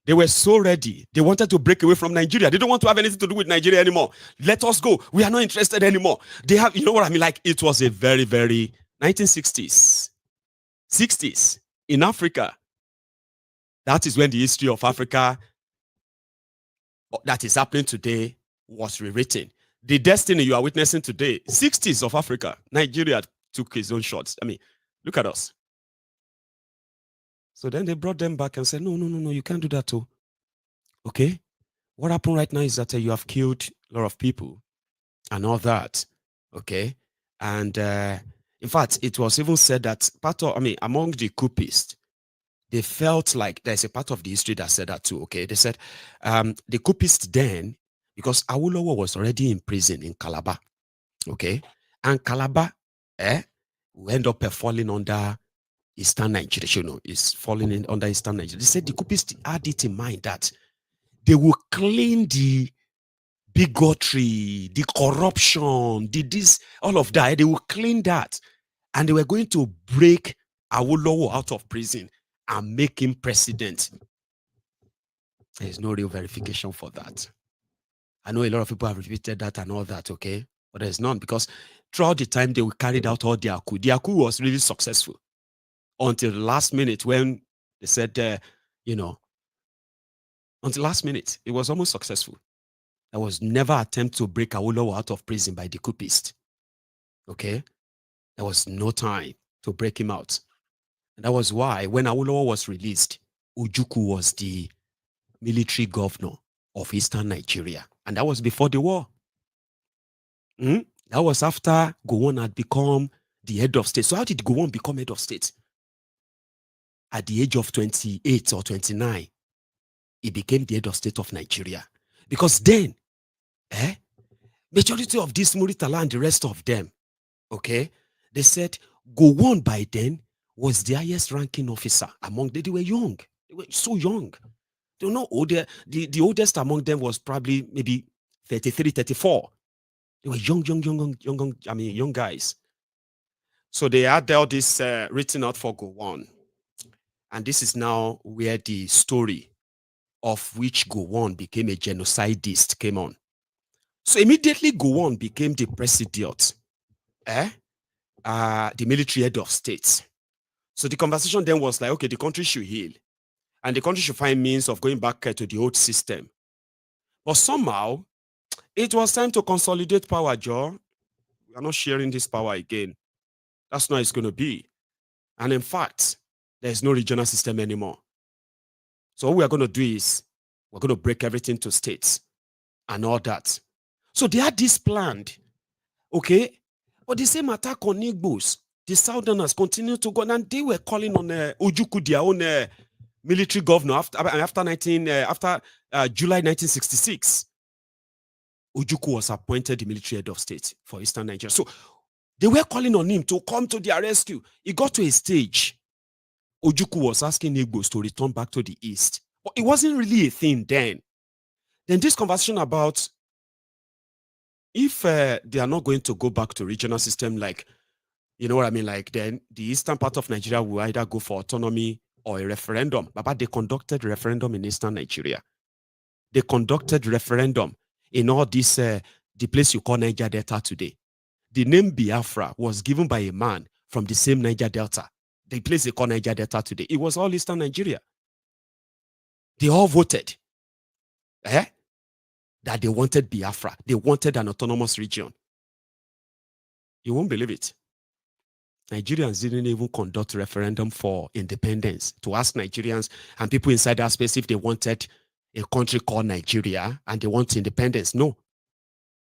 they were so ready. They wanted to break away from Nigeria. They don't want to have anything to do with Nigeria anymore. Let us go. We are not interested anymore. They have, you know what I mean? Like, it was a very, very 1960s, 60s in Africa. That is when the history of Africa that is happening today was rewritten. The destiny you are witnessing today, 60s of Africa, Nigeria took his own shots. I mean, look at us. So then they brought them back and said, no, you can't do that too. Okay? What happened right now is that you have killed a lot of people and all that. Okay? And in fact, it was even said that among the coupists, they felt like there's a part of the history that said that too. Okay? They said the coupists then, because Awolowo was already in prison in Calabar. Okay? And Calabar will end up falling under Eastern Nigeria, is falling in under Eastern Nigeria. They said the coupists had it in mind that they will clean the bigotry, the corruption, all of that. They will clean that. And they were going to break Awolowo out of prison and make him president. There is no real verification for that. I know a lot of people have repeated that and all that, okay? But there's none, because throughout the time they carried out all their coup. Their coup was really successful. Until the last minute when they said, until last minute, it was almost successful. There was never an attempt to break Awolowo out of prison by the coupists. Okay? There was no time to break him out. And that was why when Awolowo was released, Ojukwu was the military governor of Eastern Nigeria. And that was before the war. That was after Gowon had become the head of state. So how did Gowon become head of state? At the age of 28 or 29, he became the head of state of Nigeria. Because then, majority of this Muritala and the rest of them, okay, they said Gowon by then was the highest ranking officer among them. They were young. They were so young. They were not older. The oldest among them was probably maybe 33, 34. They were young guys. So they had all this written out for Gowon. And this is now where the story of which Gowon became a genocidist came on. So immediately Gowon became the presidiot, the military head of state. So the conversation then was like, okay, the country should heal. And the country should find means of going back to the old system. But somehow, it was time to consolidate power, Joe. We are not sharing this power again. That's not how it's going to be. And in fact, there's no regional system anymore. So what we are going to do is we're going to break everything to states and all that. So they had this planned, okay? But the same attack on Igbos, the Southerners continued to go, and they were calling on Ojukwu, their own military governor, after July 1966. Ojukwu was appointed the military head of state for Eastern Nigeria. So they were calling on him to come to their rescue. It got to a stage Ojukwu was asking Igbos to return back to the East. But it wasn't really a thing then. Then this conversation about if they are not going to go back to regional system, like, you know what I mean? Like then the eastern part of Nigeria will either go for autonomy or a referendum. But they conducted referendum in eastern Nigeria. They conducted referendum in all this, the place you call Niger Delta today. The name Biafra was given by a man from the same Niger Delta. The place they call Niger Delta today. It was all eastern Nigeria. They all voted that they wanted Biafra. They wanted an autonomous region. You won't believe it. Nigerians didn't even conduct referendum for independence to ask Nigerians and people inside that space if they wanted a country called Nigeria and they want independence. No.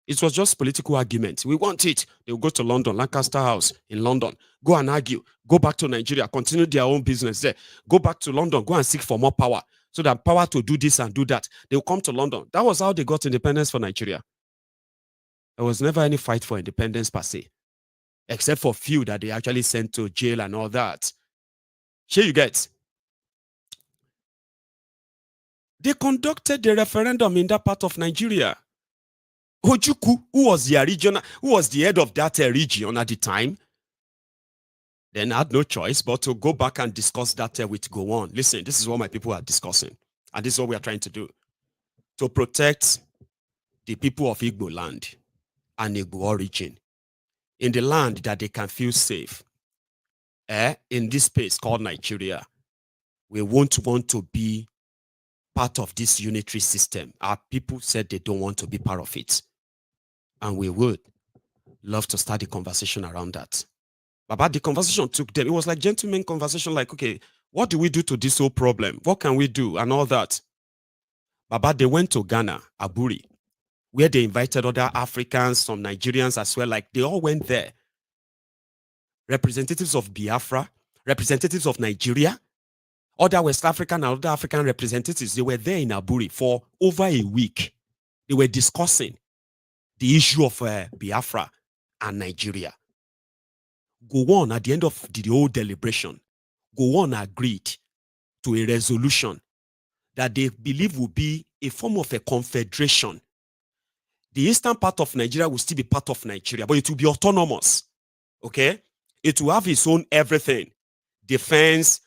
It was just political argument. We want it. They will go to London, Lancaster House in London, go and argue, go back to Nigeria, continue their own business there, go back to London, go and seek for more power, so that power to do this and do that. They will come to London. That was how they got independence for Nigeria. There was never any fight for independence per se, except for few that they actually sent to jail and all that. Here you get. They conducted the referendum in that part of Nigeria. Ojukwu, who was the head of that region at the time, then had no choice but to go back and discuss that with Gowon. Listen, this is what my people are discussing, and this is what we are trying to do to protect the people of Igbo land and Igbo origin in the land that they can feel safe. In this space called Nigeria, we won't want to be part of this unitary system. Our people said they don't want to be part of it. And we would love to start the conversation around that. But the conversation took them. It was like gentleman conversation, like, okay, what do we do to this whole problem? What can we do? And all that. Baba, they went to Ghana, Aburi, where they invited other Africans, some Nigerians as well. Like, they all went there. Representatives of Biafra, representatives of Nigeria, other West African and other African representatives, they were there in Aburi for over a week. They were discussing the issue of Biafra and Nigeria. Gowon, at the end of the whole deliberation, Gowon agreed to a resolution that they believe will be a form of a confederation. The eastern part of Nigeria will still be part of Nigeria, but it will be autonomous. Okay? It will have its own everything. Defense,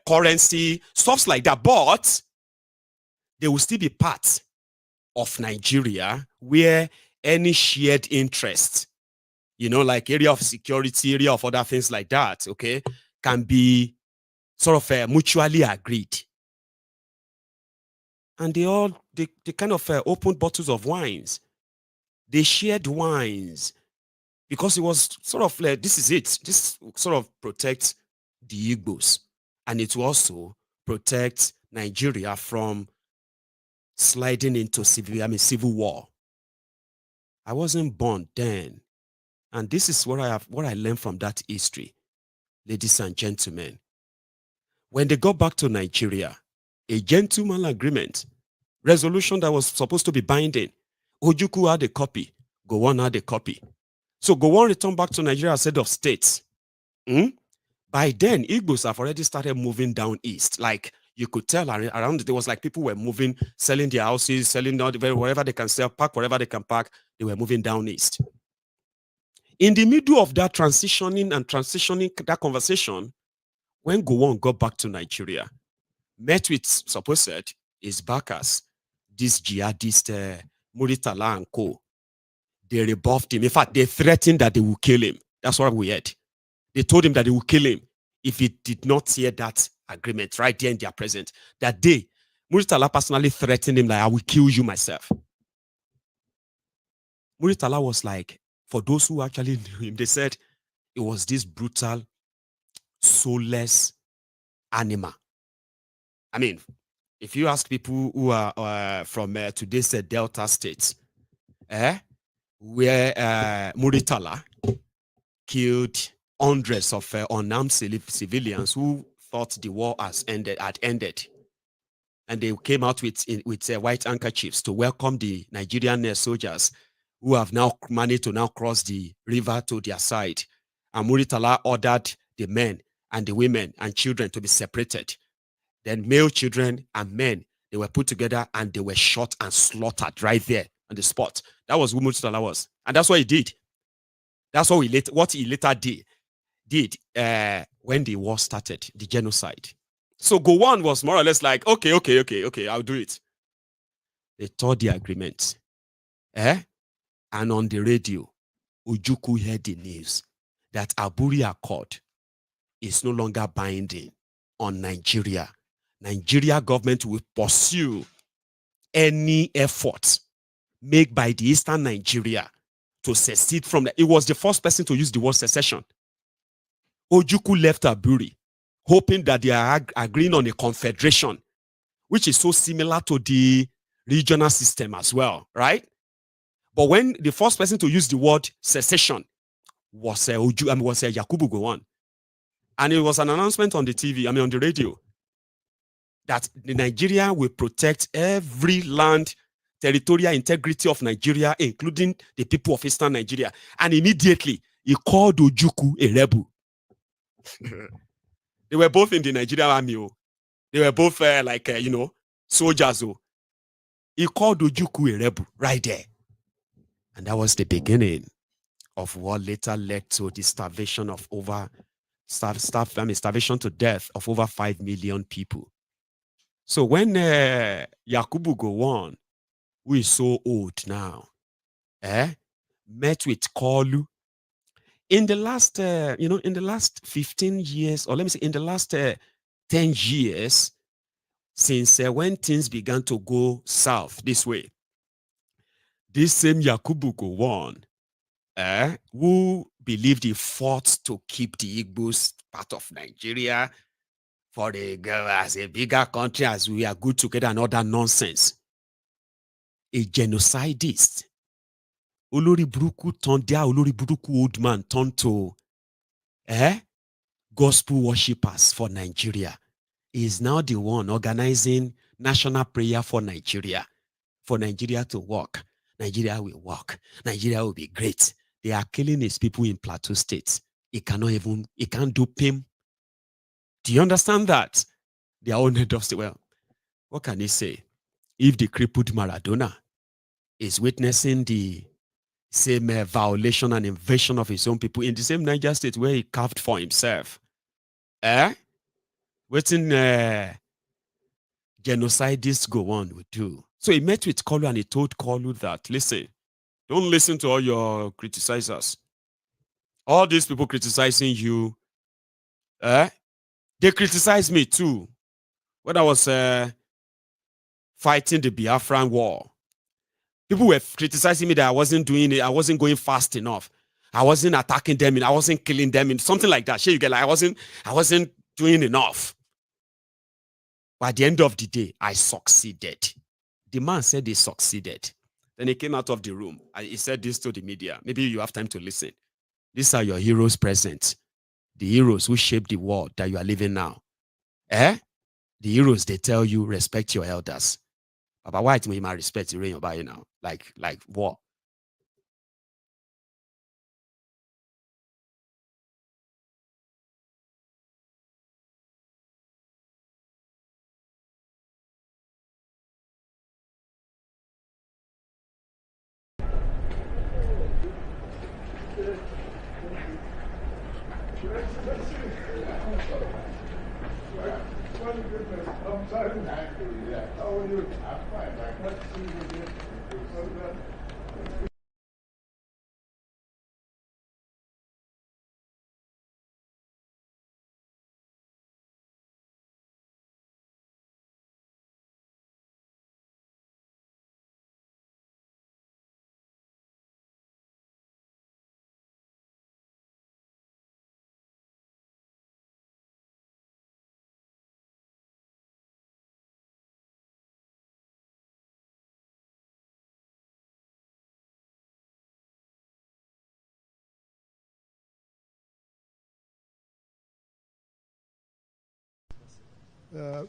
currency, stuff like that. But they will still be part of Nigeria where any shared interest, like area of security, area of other things like that, okay, can be sort of mutually agreed. And they kind of opened bottles of wines. They shared wines because it was sort of like, this is it. This sort of protects the Igbos. And it will also protect Nigeria from sliding into civil war. I wasn't born then. And this is what I learned from that history, ladies and gentlemen. When they got back to Nigeria, a gentleman agreement, resolution that was supposed to be binding, Ojukwu had a copy, Gowon had a copy. So Gowon returned back to Nigeria as head of state. By then, Igbos have already started moving down east. Like, you could tell around, there was like people were moving, selling their houses, selling wherever they can sell, park wherever they can park. They were moving down east. In the middle of that transitioning that conversation, when Gowon got back to Nigeria, met with, supposed his backers, this jihadist Muritala and co. They rebuffed him. In fact, they threatened that they will kill him. That's what we heard. They told him that they will kill him if he did not hear that agreement right there in their presence. That day, Muritala personally threatened him, like, I will kill you myself. Muritala was like, for those who actually knew him, they said it was this brutal, soulless animal. I mean, if you ask people who are from today's Delta states, where Muritala killed hundreds of unarmed civilians who thought the war had ended. And they came out with white handkerchiefs to welcome the Nigerian soldiers who have now managed to now cross the river to their side. And Muritala ordered the men and the women and children to be separated. Then male children and men, they were put together and they were shot and slaughtered right there on the spot. That was what Murtala was. And that's what he did. That's what he later did when the war started, the genocide. So Gowon was more or less like, okay, I'll do it. They tore the agreement. And on the radio, Ojukwu heard the news that Aburi Accord is no longer binding on Nigeria. Nigeria government will pursue any efforts made by the Eastern Nigeria to secede from that. It was the first person to use the word secession. Ojukwu left Aburi, hoping that they are agreeing on a confederation, which is so similar to the regional system as well, right? But when the first person to use the word secession was Yakubu Gowon, and it was an announcement on the TV, on the radio, that the Nigeria will protect every land, territorial integrity of Nigeria, including the people of Eastern Nigeria. And immediately, he called Ojukwu a rebel. They were both in the Nigerian army. They were both soldiers. He called Ojukwu a rebel right there. And that was the beginning of what later led to the starvation of starvation to death of over 5 million people. So when Yakubu Gowon, who is so old now, met with Kolu, in the last 15 years, or let me say in the last 10 years, since when things began to go south this way, this same Yakubu Gowon, who believed he fought to keep the Igbos part of Nigeria for as a bigger country, as we are good together and all that nonsense. A genocidist. Olori Buruku turned there, Olori Buruku old man turned to gospel worshippers for Nigeria. He is now the one organizing national prayer for Nigeria to work. Nigeria will work. Nigeria will be great. They are killing his people in Plateau State. He can't do PIM. Do you understand that? They are all head of state. Well, what can he say? If the crippled Maradona is witnessing the same violation and invasion of his own people in the same Niger State where he carved for himself, waiting genocidists go on would do. So he met with Kolu and he told Kolu that, listen, don't listen to all your criticizers. All these people criticizing you, they criticize me too. When I was fighting the Biafran war, people were criticizing me that I wasn't doing it. I wasn't going fast enough. I wasn't attacking them. I wasn't killing them. Something like that. You get like I wasn't doing enough. But at the end of the day, I succeeded. The man said he succeeded. Then he came out of the room. He said this to the media. Maybe you have time to listen. These are your heroes present. The heroes who shaped the world that you are living now. The heroes, they tell you, respect your elders. But why do you respect your body now? Like what?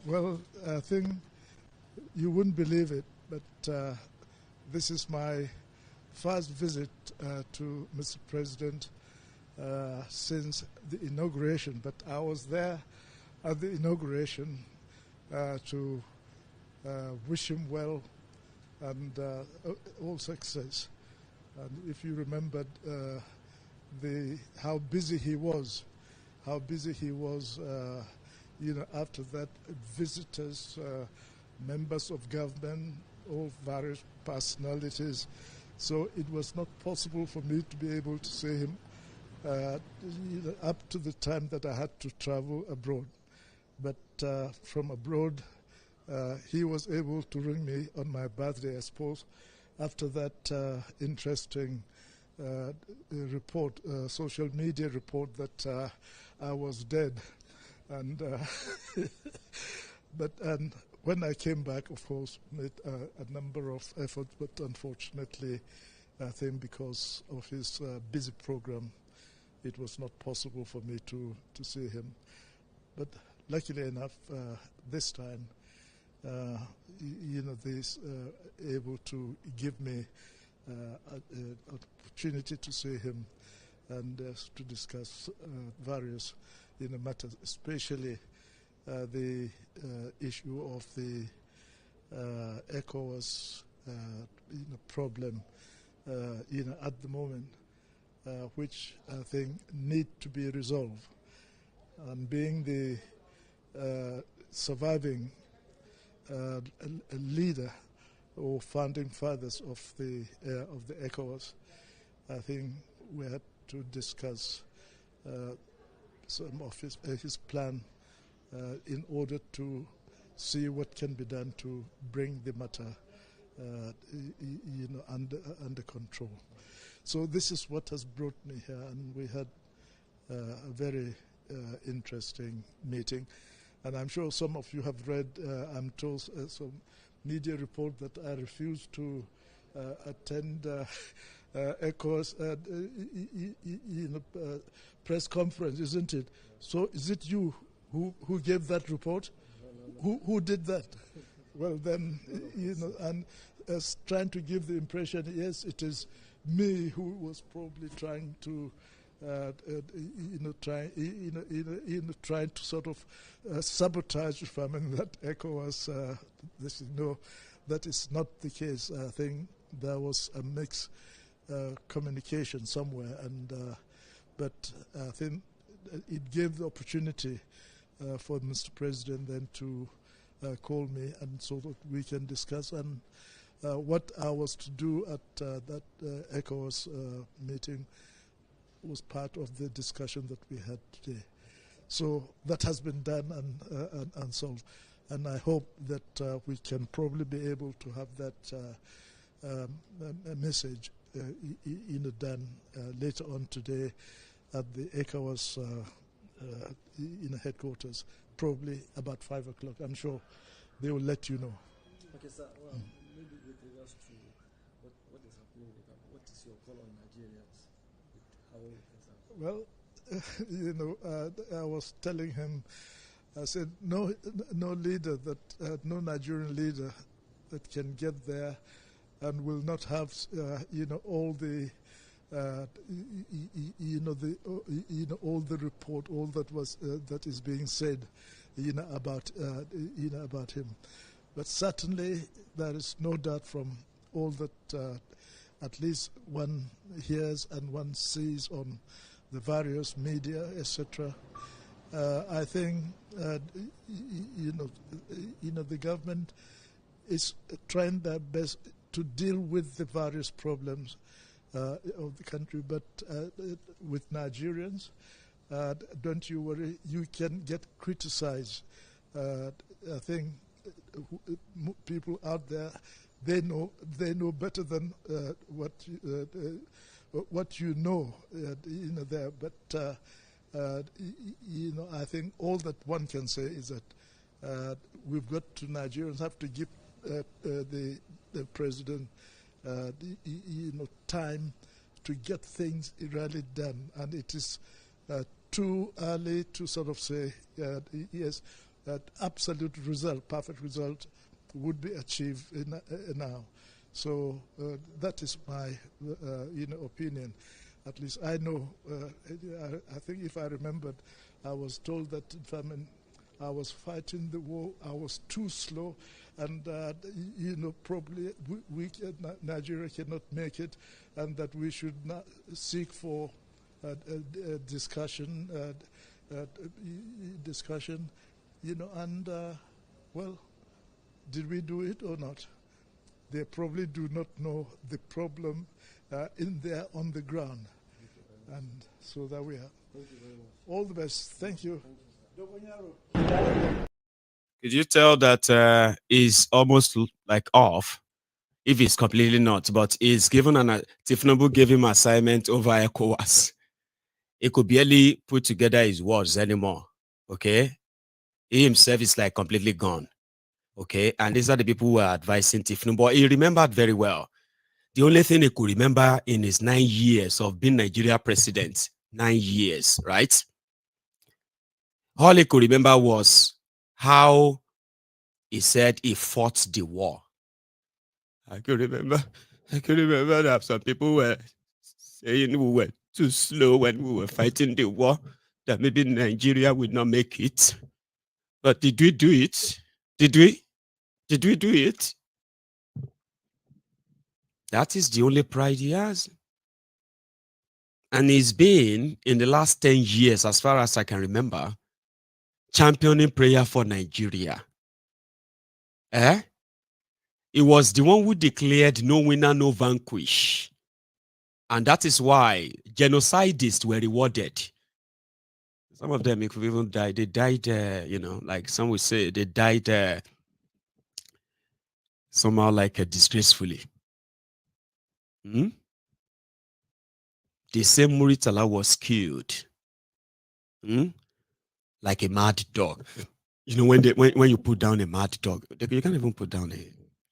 Well, I think you wouldn't believe it, but this is my first visit to Mr. President since the inauguration, but I was there at the inauguration to wish him well and all success. And if you remembered how busy he was, after that, visitors, members of government, all various personalities. So it was not possible for me to be able to see him up to the time that I had to travel abroad. But from abroad, he was able to ring me on my birthday, I suppose, after that interesting report, social media report that I was dead. And but when I came back, of course, made a number of efforts, but unfortunately, I think because of his busy program, it was not possible for me to see him. But luckily enough, this time, he's able to give me an opportunity to see him and to discuss various matters, especially the issue of the ECOWAS problem at the moment, which I think need to be resolved. And being the surviving leader or founding fathers of the ECOWAS, I think we had to discuss some of his plan in order to see what can be done to bring the matter under control. So this is what has brought me here, and we had a very interesting meeting. And I'm sure some of you have read, I'm told, some media report that I refused to attend ECOWAS press conference, isn't it? So is it you who gave that report? Who did that? Well, then, and trying to give the impression, yes, it is me who was probably trying to, trying to sort of sabotage, if I'm in that ECOWAS. No, that is not the case. I think there was a mixed communication somewhere, and but I think it gave the opportunity for Mr. President then to call me, and so that we can discuss. And what I was to do at that ECOWAS meeting was part of the discussion that we had today. So that has been done and solved. And I hope that we can probably be able to have that message done later on today at the ECOWAS headquarters, probably about 5 o'clock. I'm sure they will let you know. Okay, sir. Well, maybe with regards to what is happening, what is your call on Nigerians? Well, I was telling him, I said, no leader no Nigerian leader that can get there and will not have, all the, all the report, all that was that is being said, about him. But certainly there is no doubt from all that at least one hears and one sees on the various media, etc. I think the government is trying their best to deal with the various problems of the country, but with Nigerians, don't you worry, you can get criticized. I think people out there, they know better than what you know there. But I think all that one can say is that we've got to Nigerians have to give the president time to get things really done, and it is too early to sort of say yes, that absolute result, perfect result, would be achieved now. So that is my opinion. at least I know. I think if I remembered, I was told that I was fighting the war. I was too slow, and probably Nigeria cannot make it, and that we should not seek for a discussion. And well, did we do it or not? They probably do not know the problem in there on the ground. And so there we are. Thank you very much. All the best. Thank you. Could you tell that is almost like off? If it's completely not, but he's given Tinubu gave him assignment over ECOWAS. He could barely put together his words anymore. Okay? He himself is like completely gone. Okay? And these are the people who are advising Tinubu. But he remembered very well. The only thing he could remember in his 9 years of being Nigeria president, 9 years, right? All he could remember was how he said he fought the war. I could remember that some people were saying we were too slow when we were fighting the war, that maybe Nigeria would not make it. But did we do it? Did we do it? That is the only pride he has. And he's been, in the last 10 years, as far as I can remember, championing prayer for Nigeria. He was the one who declared no winner, no vanquish. And that is why genocidists were rewarded. Some of them even died. They died, like some would say, they died somehow like disgracefully. The same Muritala was killed like a mad dog. When you put down a mad dog, you can't even put down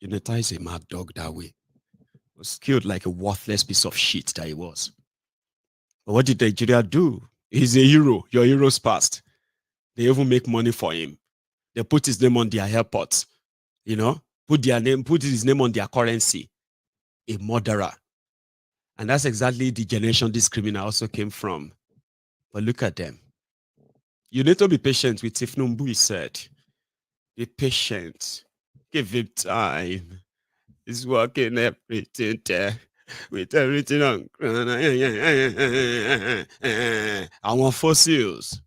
euthanize a mad dog that way. He was killed like a worthless piece of shit that he was. But what did Nigeria do? He's a hero. Your heroes passed. They even make money for him. They put his name on their airports. Put his name on their currency. A murderer. And that's exactly the generation this criminal also came from. But look at them. You need to be patient with Tinubu, he said. Be patient. Give him time. He's working everything there. With everything on. I want fossils.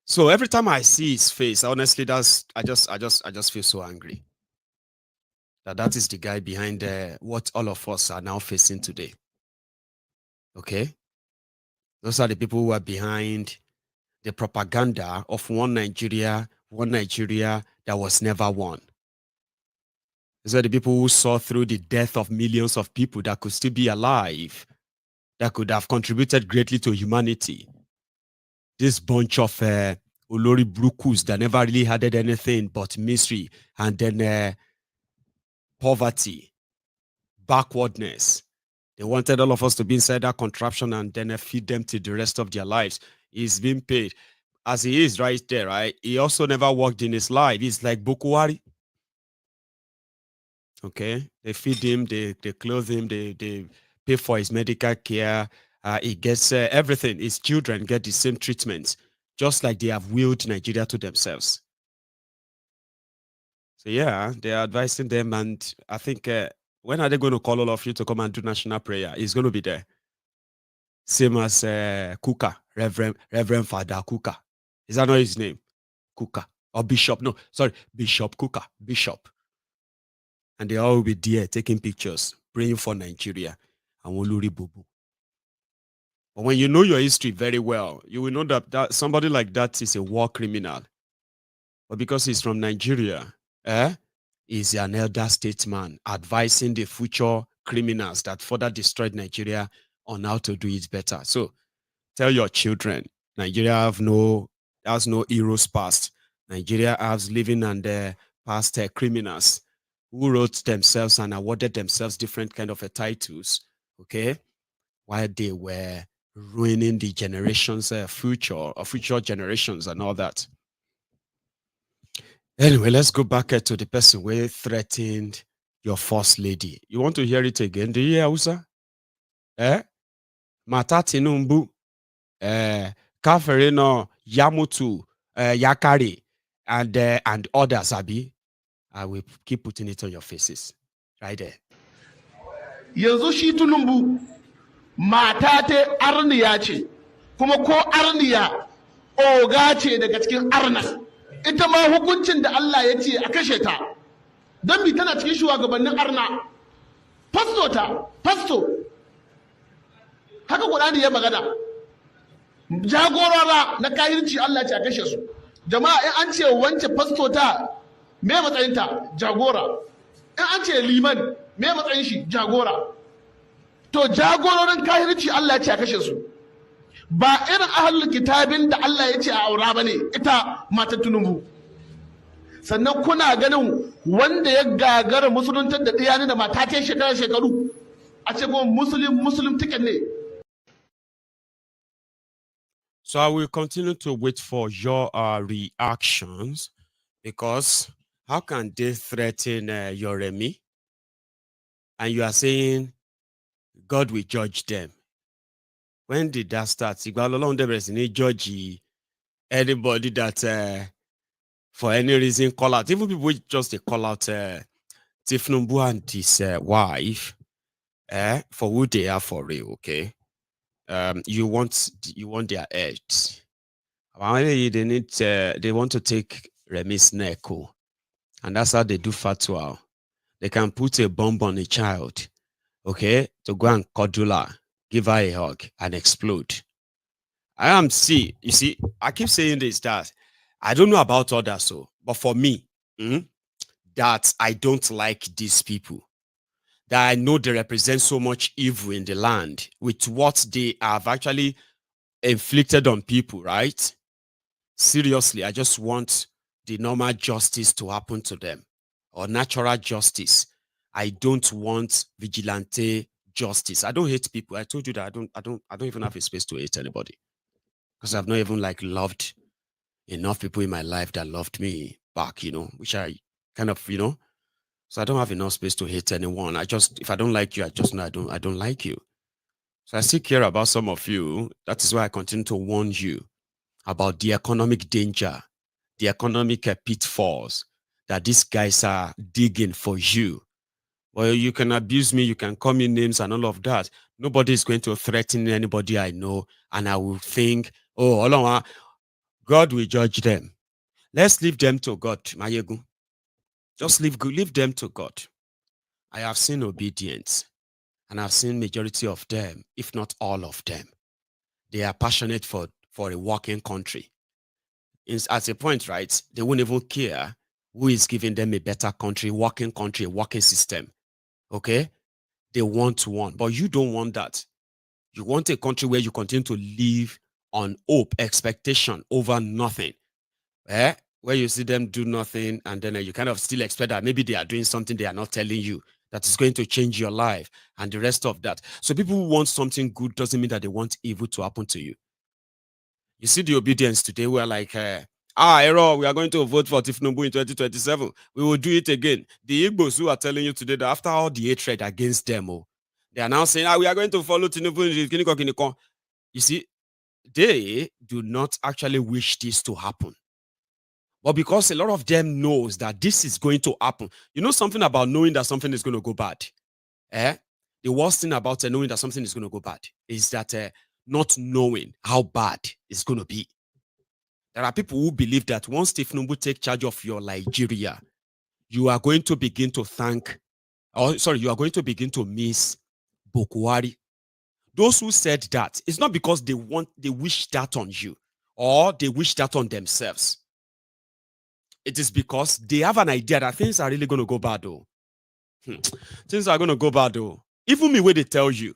So every time I see his face, honestly, I just feel so angry. That is the guy behind what all of us are now facing today. Okay? Those are the people who are behind the propaganda of one Nigeria that was never won. Those are the people who saw through the death of millions of people that could still be alive, that could have contributed greatly to humanity. This bunch of Olori Brukus that never really added anything but misery and then poverty, backwardness. They wanted all of us to be inside that contraption and then feed them to the rest of their lives. He's being paid. As he is right there, right? He also never worked in his life. He's like Bokuwari. Okay? They feed him, they clothe him, they pay for his medical care. He gets everything. His children get the same treatment, just like they have willed Nigeria to themselves. So yeah, they are advising them, and I think when are they going to call all of you to come and do national prayer? He's going to be there. Same as Kuka, Reverend Father Kuka. Is that not his name? Kuka. Or Bishop. No, sorry, Bishop Kuka. Bishop. And they all will be there taking pictures, praying for Nigeria. And Woluri Bubu. But when you know your history very well, you will know that somebody like that is a war criminal. But because he's from Nigeria, he's an elder statesman advising the future criminals that further destroyed Nigeria on how to do it better. So tell your children, Nigeria has no heroes past. Nigeria has living and past criminals who wrote themselves and awarded themselves different kind of titles, okay, while they were ruining the generations' future generations and all that. Anyway, let's go back to the person who threatened your first lady. You want to hear it again? Do you hear, Usa? Mata Tinubu, Kaferino, Yamutu, Yakari, and others, Abi. I will keep putting it on your faces. Right there. yanzu shi Tinubu mata ta arniya ce kuma ko arniya oga ce daga cikin arnan ita ma hukuncin da Allah ya ce a kashe ta don mi tana cikin shugabannin arna fasto haka Qur'ani ya magana jagorora na kahirci Allah ya ce a kashe su jama'a in an ce wance fasto ta me matsayinta jagora in an ce liman me matsayin shi jagora to jagororin kahirci Allah ya ce a kashe su ba irin ahlul kitabin da Allah ya ce a aura bane ita matar Tinubu sannan kuna ganin wanda ya gagara musuluntar da ɗaya da mata ta shekaru a ce kuma muslim ticket ne. So I will continue to wait for your reactions, because how can they threaten Yoremi? And you are saying God will judge them. When did that start? Judge anybody that for any reason call out. Even people just they call out Tinubu and his wife for who they are for real, okay? You want their edge. They want to take Remi's neck, and that's how they do fatwa. They can put a bomb on a child, okay, to go and cuddle her, give her a hug, and explode. You see, I keep saying this, that I don't know about others, but for me, that I don't like these people, that I know they represent so much evil in the land with what they have actually inflicted on people, right? Seriously, I just want the normal justice to happen to them, or natural justice. I don't want vigilante justice. I don't hate people. I told you that I don't even have a space to hate anybody, because I've not even loved enough people in my life that loved me back, which I kind of, so I don't have enough space to hate anyone. If I don't like you, I just know I don't like you. So I still care about some of you. That is why I continue to warn you about the economic danger, the economic pitfalls that these guys are digging for you. Well, you can abuse me, you can call me names and all of that. Nobody is going to threaten anybody I know, and I will think, oh, God will judge them. Let's leave them to God, Maiyegun. Just leave them to God. I have seen obedience, and I've seen majority of them, if not all of them. They are passionate for a working country. At a point, right, they won't even care who is giving them a better country, a working system. Okay? They want one, but you don't want that. You want a country where you continue to live on hope, expectation over nothing. Where you see them do nothing, and then you kind of still expect that maybe they are doing something they are not telling you that is going to change your life and the rest of that. So people who want something good doesn't mean that they want evil to happen to you. You see the obedience today, we're like, error, we are going to vote for Tinubu in 2027. We will do it again. The Igbos who are telling you today that after all the hatred against them, they are now saying, we are going to follow Tinubu. You see, they do not actually wish this to happen. But because a lot of them knows that this is going to happen. You know something about knowing that something is going to go bad? The worst thing about knowing that something is going to go bad is that not knowing how bad it's going to be. There are people who believe that once Tinubu take charge of your Nigeria, you are going to begin to you are going to begin to miss Bokwari. Those who said that, it's not because they wish that on you or they wish that on themselves. It is because they have an idea that things are really going to go bad, though. Things are going to go bad, though. Even me, where they tell you,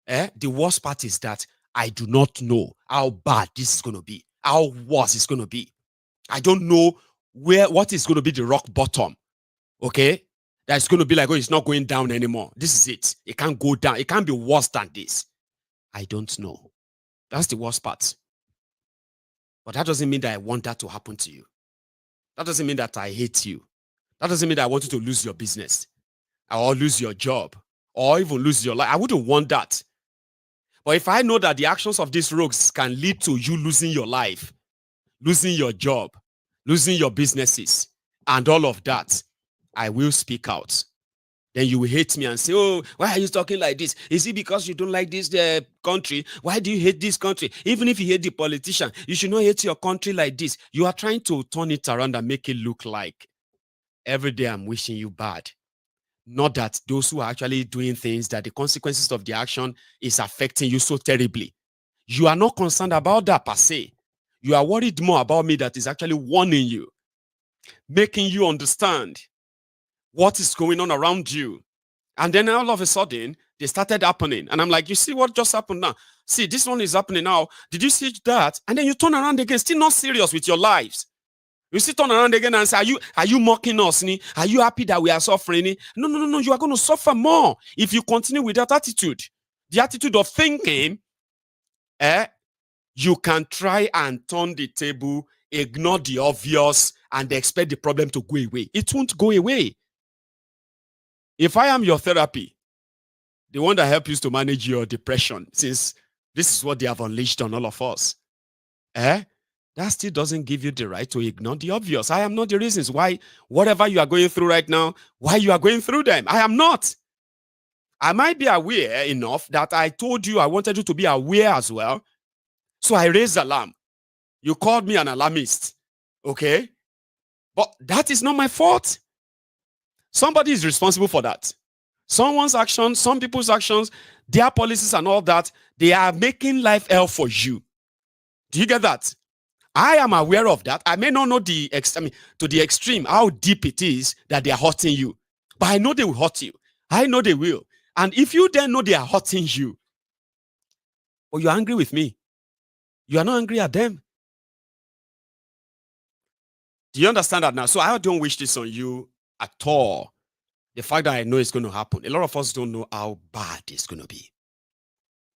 the worst part is that I do not know how bad this is going to be, how worse it's going to be. I don't know what is going to be the rock bottom, okay? That's going to be like, it's not going down anymore. This is it. It can't go down. It can't be worse than this. I don't know. That's the worst part. But that doesn't mean that I want that to happen to you. That doesn't mean that I hate you. That doesn't mean that I want you to lose your business or lose your job or even lose your life. I wouldn't want that. But if I know that the actions of these rogues can lead to you losing your life, losing your job, losing your businesses, and all of that, I will speak out. Then you will hate me and say, oh, why are you talking like this? Is it because you don't like this country? Why do you hate this country? Even if you hate the politician, you should not hate your country like this. You are trying to turn it around and make it look like every day I'm wishing you bad. Not that those who are actually doing things, that the consequences of the action is affecting you so terribly. You are not concerned about that per se. You are worried more about me that is actually warning you, making you understand what is going on around you. And then all of a sudden, they started happening. And I'm like, you see what just happened now? See, this one is happening now. Did you see that? And then you turn around again, still not serious with your lives. You still turn around again and say, are you mocking us? Are you happy that we are suffering? No. You are going to suffer more if you continue with that attitude. The attitude of thinking, you can try and turn the table, ignore the obvious, and expect the problem to go away. It won't go away. If I am your therapy, the one that helps you to manage your depression, since this is what they have unleashed on all of us, that still doesn't give you the right to ignore the obvious. I am not the reasons why whatever you are going through right now, why you are going through them. I am not. I might be aware enough that I told you I wanted you to be aware as well. So I raised alarm. You called me an alarmist. Okay? But that is not my fault. Somebody is responsible for that. Someone's actions, some people's actions, their policies and all that, they are making life hell for you. Do you get that? I am aware of that. I may not know to the extreme how deep it is that they are hurting you. But I know they will hurt you. I know they will. And if you then know they are hurting you, or you're angry with me, you are not angry at them. Do you understand that now? So I don't wish this on you at all. The fact that I know it's going to happen. A lot of us don't know how bad it's going to be.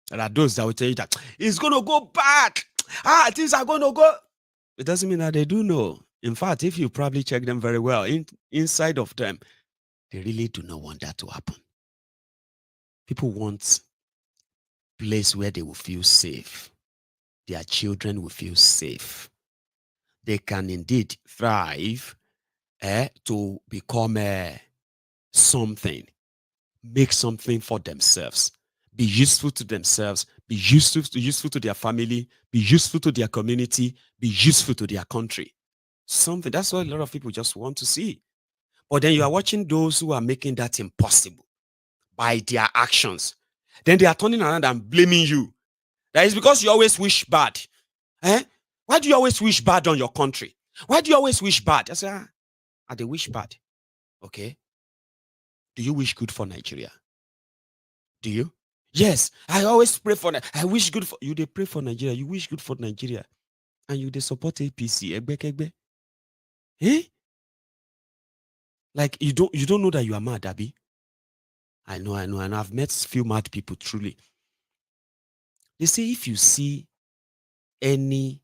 There are those that will tell you that it's going to go bad. Things are going to go. It doesn't mean that they do know. In fact, if you probably check them very well, inside of them, they really do not want that to happen. People want a place where they will feel safe. Their children will feel safe. They can indeed thrive to become something, make something for themselves, be useful to themselves, be useful to their family, be useful to their community, be useful to their country. Something, that's what a lot of people just want to see. But then you are watching those who are making that impossible by their actions. Then they are turning around and blaming you. That is because you always wish bad. Why do you always wish bad on your country? Why do you always wish bad? I say, they wish bad. Okay. Do you wish good for Nigeria? Do you? Yes, I always pray for I wish good for you. They pray for Nigeria. You wish good for Nigeria. And you they support APC. Like you don't know that you are mad, Abby. I know. And I've met few mad people, truly. They say if you see any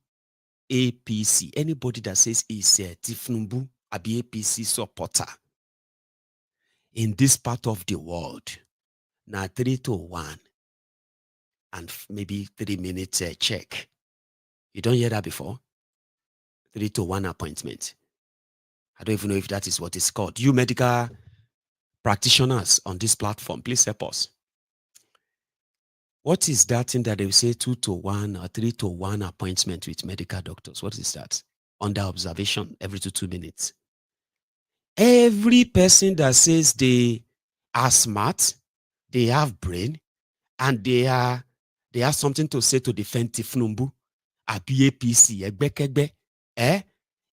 APC, anybody that says he's a Tinubu, a APC supporter in this part of the world, now 3-1 and maybe 3 minutes check. You don't hear that before? 3-1 appointment. I don't even know if that is what it's called. You medical practitioners on this platform, please help us. What is that thing that they say 2-1 or 3-1 appointment with medical doctors? What is that? Under observation every 2 minutes. Every person that says they are smart, they have brain, and they have something to say to defend Tinubu, a BAPC, Egbekegbe,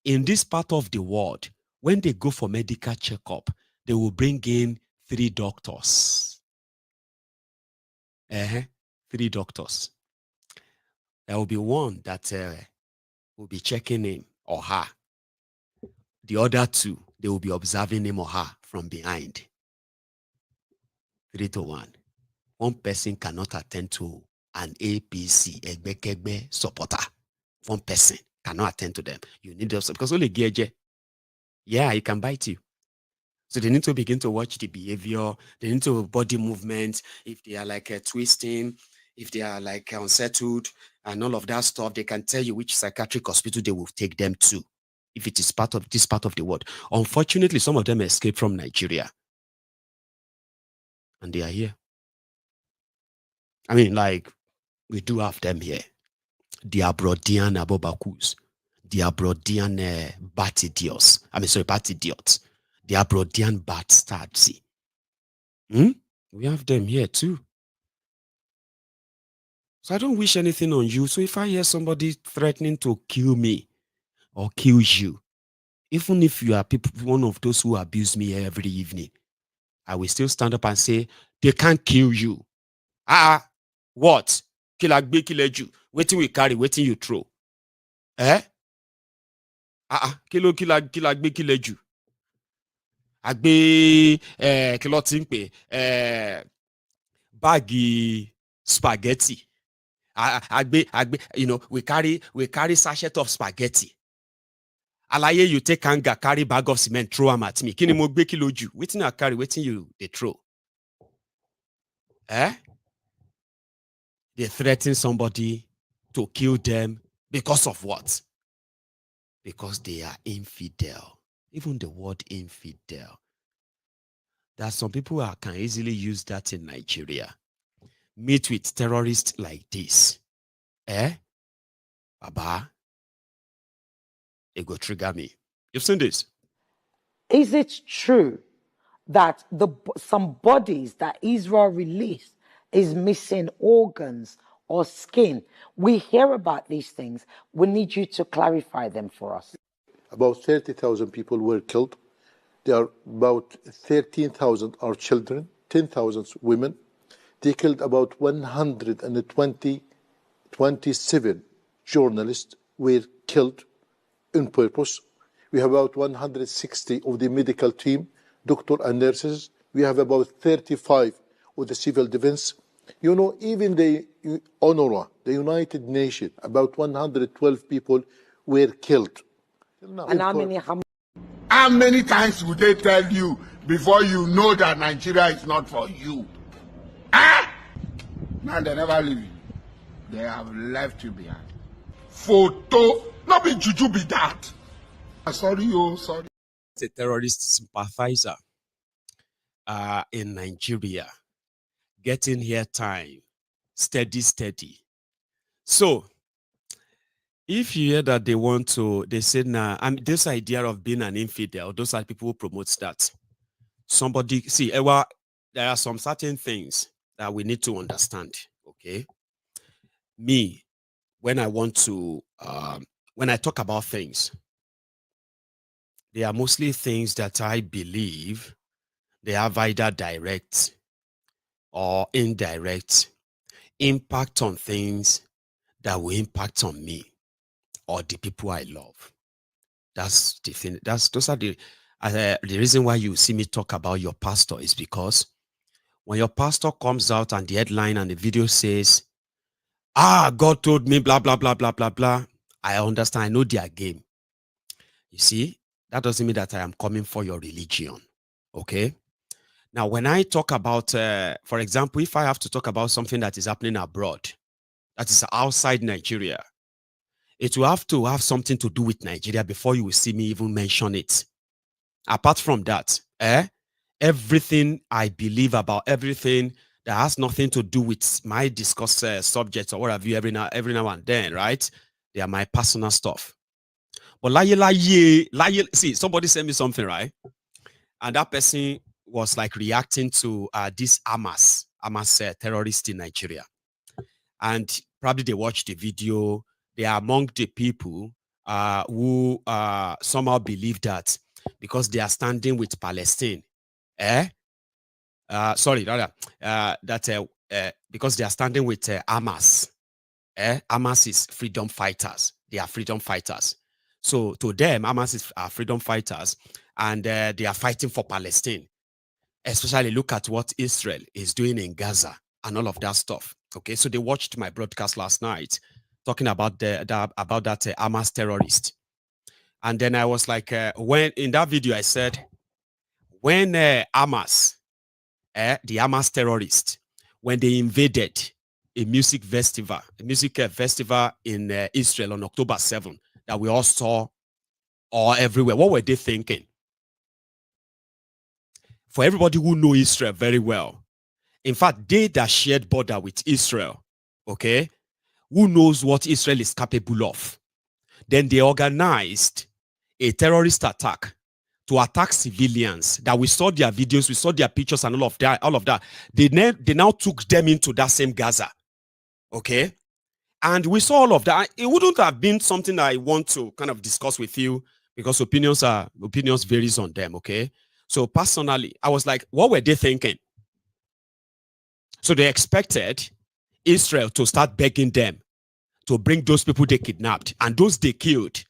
in this part of the world, when they go for medical checkup, they will bring in 3 doctors. 3 doctors. There will be one that will be checking him or her. The other 2, they will be observing him or her from behind. 3-1. One person cannot attend to an APC, Egbekegbe supporter. One person cannot attend to them. You need them because only Geje. Yeah, he can bite you. So they need to begin to watch the behavior. They need to body movement. If they are like twisting, if they are like unsettled and all of that stuff, they can tell you which psychiatric hospital they will take them to if it is part of this part of the world. Unfortunately, some of them escaped from Nigeria. And they are here. I mean, like, we do have them here. The Abrodian Abobakus. The Abrodian bat idiots. Bat idiots. The Abrodian bastards. We have them here too. So I don't wish anything on you. So if I hear somebody threatening to kill me or kill you, even if you are one of those who abuse me every evening, I will still stand up and say, they can't kill you. What? Kilagbe kileju. Waiting we carry, waiting you throw. Kilagbe kileju. Agbe kilotimpe baggy spaghetti. We carry sachet of spaghetti. Alaye, you take anger, carry bag of cement, throw them at me. Kini mo gbe kiloju. Waiting I carry, waiting you they throw. They threaten somebody to kill them because of what? Because they are infidel. Even the word infidel. There are some people who can easily use that in Nigeria. Meet with terrorists like this. Baba, it go trigger me. You've seen this? Is it true that some bodies that Israel released is missing organs or skin? We hear about these things. We need you to clarify them for us. About 30,000 people were killed. There are about 13,000 are children, 10,000 women. They killed about 127 journalists were killed on purpose. We have about 160 of the medical team, doctors and nurses. We have about 35 of the civil defense. You know, even the UNRWA, the United Nations, about 112 people were killed. And how many times would they tell you before you know that Nigeria is not for you? Now they never leave you. They have left you behind. Photo, not be juju be that. Sorry. It's a terrorist sympathizer in Nigeria. Getting here time. Steady. So, if you hear that they say, this idea of being an infidel, those are people who promote that. Somebody, there are some certain things that we need to understand, okay? Me, when I talk about things, they are mostly things that I believe they have either direct or indirect impact on things that will impact on me or the people I love. That's the thing. Those are the reason why you see me talk about your pastor is because when your pastor comes out and the headline and the video says, God told me, blah, blah, blah, blah, blah, blah, I understand. I know their game. You see, that doesn't mean that I am coming for your religion. Okay? Now, when I talk about, for example, if I have to talk about something that is happening abroad, that is outside Nigeria, it will have to have something to do with Nigeria before you will see me even mention it. Apart from that, everything I believe about everything that has nothing to do with my discussed subjects or what have you every now and then, right? They are my personal stuff. But see, somebody sent me something, right? And that person was like reacting to this Hamas terrorist in Nigeria. And probably they watched the video. They are among the people who somehow believe that because they are standing with Palestine, because they are standing with Hamas. Hamas is freedom fighters. They are freedom fighters. So to them, Hamas are freedom fighters, and they are fighting for Palestine. Especially look at what Israel is doing in Gaza and all of that stuff. Okay, so they watched my broadcast last night talking about that Hamas terrorist. And then I was like, when in that video I said, when Hamas, the Hamas terrorists, when they invaded a music festival in Israel on October 7 that we all saw all everywhere. What were they thinking? For everybody who know Israel very well, in fact, they that shared border with Israel, okay, who knows what Israel is capable of, then they organized a terrorist attack to attack civilians that we saw their videos, we saw their pictures and all of that. They now took them into that same Gaza. Okay. And we saw all of that. It wouldn't have been something I want to kind of discuss with you because opinions varies on them. Okay. So personally, I was like, what were they thinking? So they expected Israel to start begging them to bring those people they kidnapped and those they killed.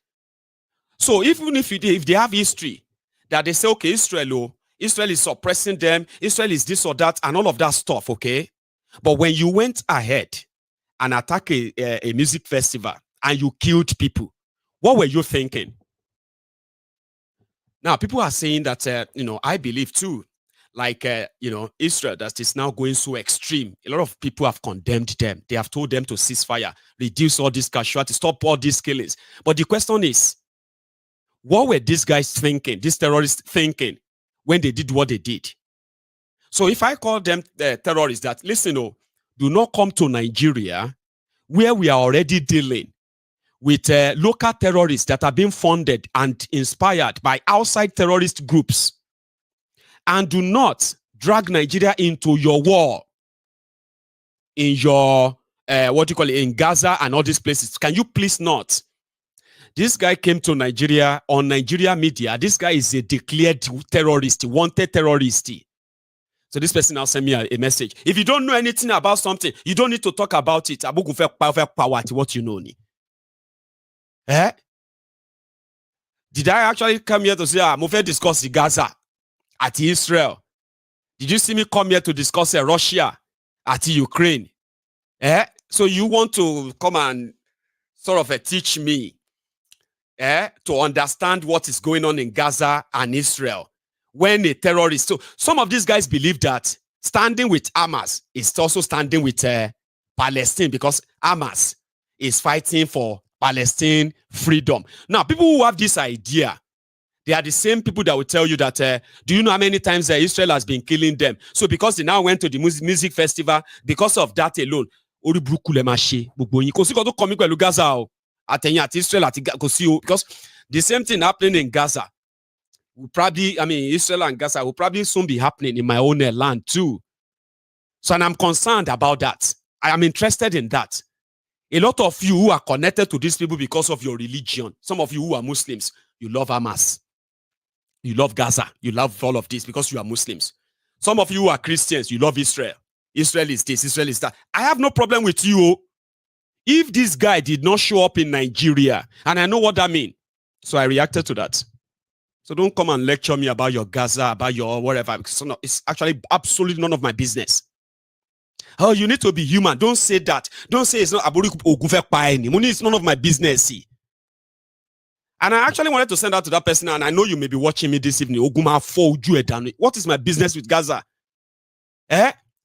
So even if they have history that they say, okay, Israel is suppressing them, Israel is this or that, and all of that stuff, okay? But when you went ahead and attacked a music festival and you killed people, what were you thinking? Now, people are saying that, I believe too, like, Israel, that is now going so extreme. A lot of people have condemned them. They have told them to cease fire, reduce all these casualties, stop all these killings. But the question is, what were these guys thinking, these terrorists thinking, when they did what they did? So if I call them terrorists, that, listen, do not come to Nigeria, where we are already dealing with local terrorists that are being funded and inspired by outside terrorist groups. And do not drag Nigeria into your war in your, in Gaza and all these places. Can you please not? This guy came to Nigeria on Nigeria media. This guy is a declared terrorist, wanted terrorist. So this person now sent me a message. If you don't know anything about something, you don't need to talk about it. What you know. Did I actually come here to say, I'm going to discuss Gaza at Israel? Did you see me come here to discuss Russia at Ukraine? So you want to come and sort of teach me to understand what is going on in Gaza and Israel when a terrorist. So some of these guys believe that standing with Hamas is also standing with Palestine, because Hamas is fighting for Palestine freedom. Now, people who have this idea, they are the same people that will tell you that, do you know how many times Israel has been killing them? So because they now went to the music festival, because of that alone, because the same thing happening in Gaza will probably, Israel and Gaza will probably soon be happening in my own land too. So, and I'm concerned about that. I am interested in that. A lot of you who are connected to these people because of your religion, some of you who are Muslims, you love Hamas, you love Gaza, you love all of this because you are Muslims. Some of you who are Christians, you love Israel. Israel is this, Israel is that. I have no problem with you. If this guy did not show up in Nigeria, and I know what that means, so I reacted to that. So don't come and lecture me about your Gaza, about your whatever. It's actually absolutely none of my business. Oh, you need to be human. Don't say that. Don't say it's not it's none of my business. And I actually wanted to send out to that person, and I know you may be watching me this evening. What is my business with Gaza?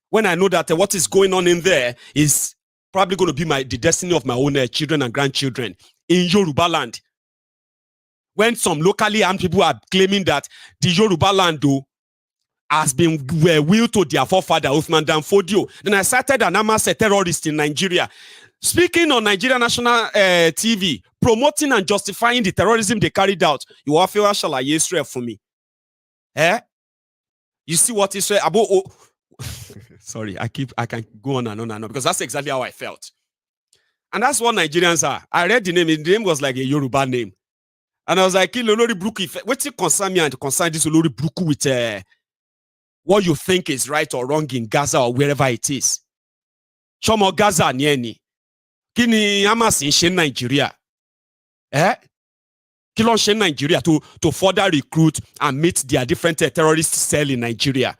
When I know that what is going on in there is probably going to be the destiny of my own children and grandchildren in Yoruba land. When some locally armed people are claiming that the Yoruba land has been willed to their forefather, Uthman Dan Fodio, then I cited an Hamas terrorist in Nigeria, speaking on Nigeria National TV, promoting and justifying the terrorism they carried out. You are feel shall I Israel for me? You see what Israel sorry, I can go on and on and on, because that's exactly how I felt. And that's what Nigerians are. I read the name. The name was like a Yoruba name. And I was like, what's it concern me and concern this Olori Bruku with what you think is right or wrong in Gaza or wherever it is? Shomo Gaza nieni. Kini Hamas in Nigeria? Kilo in Nigeria to further recruit and meet their different terrorist cell in Nigeria.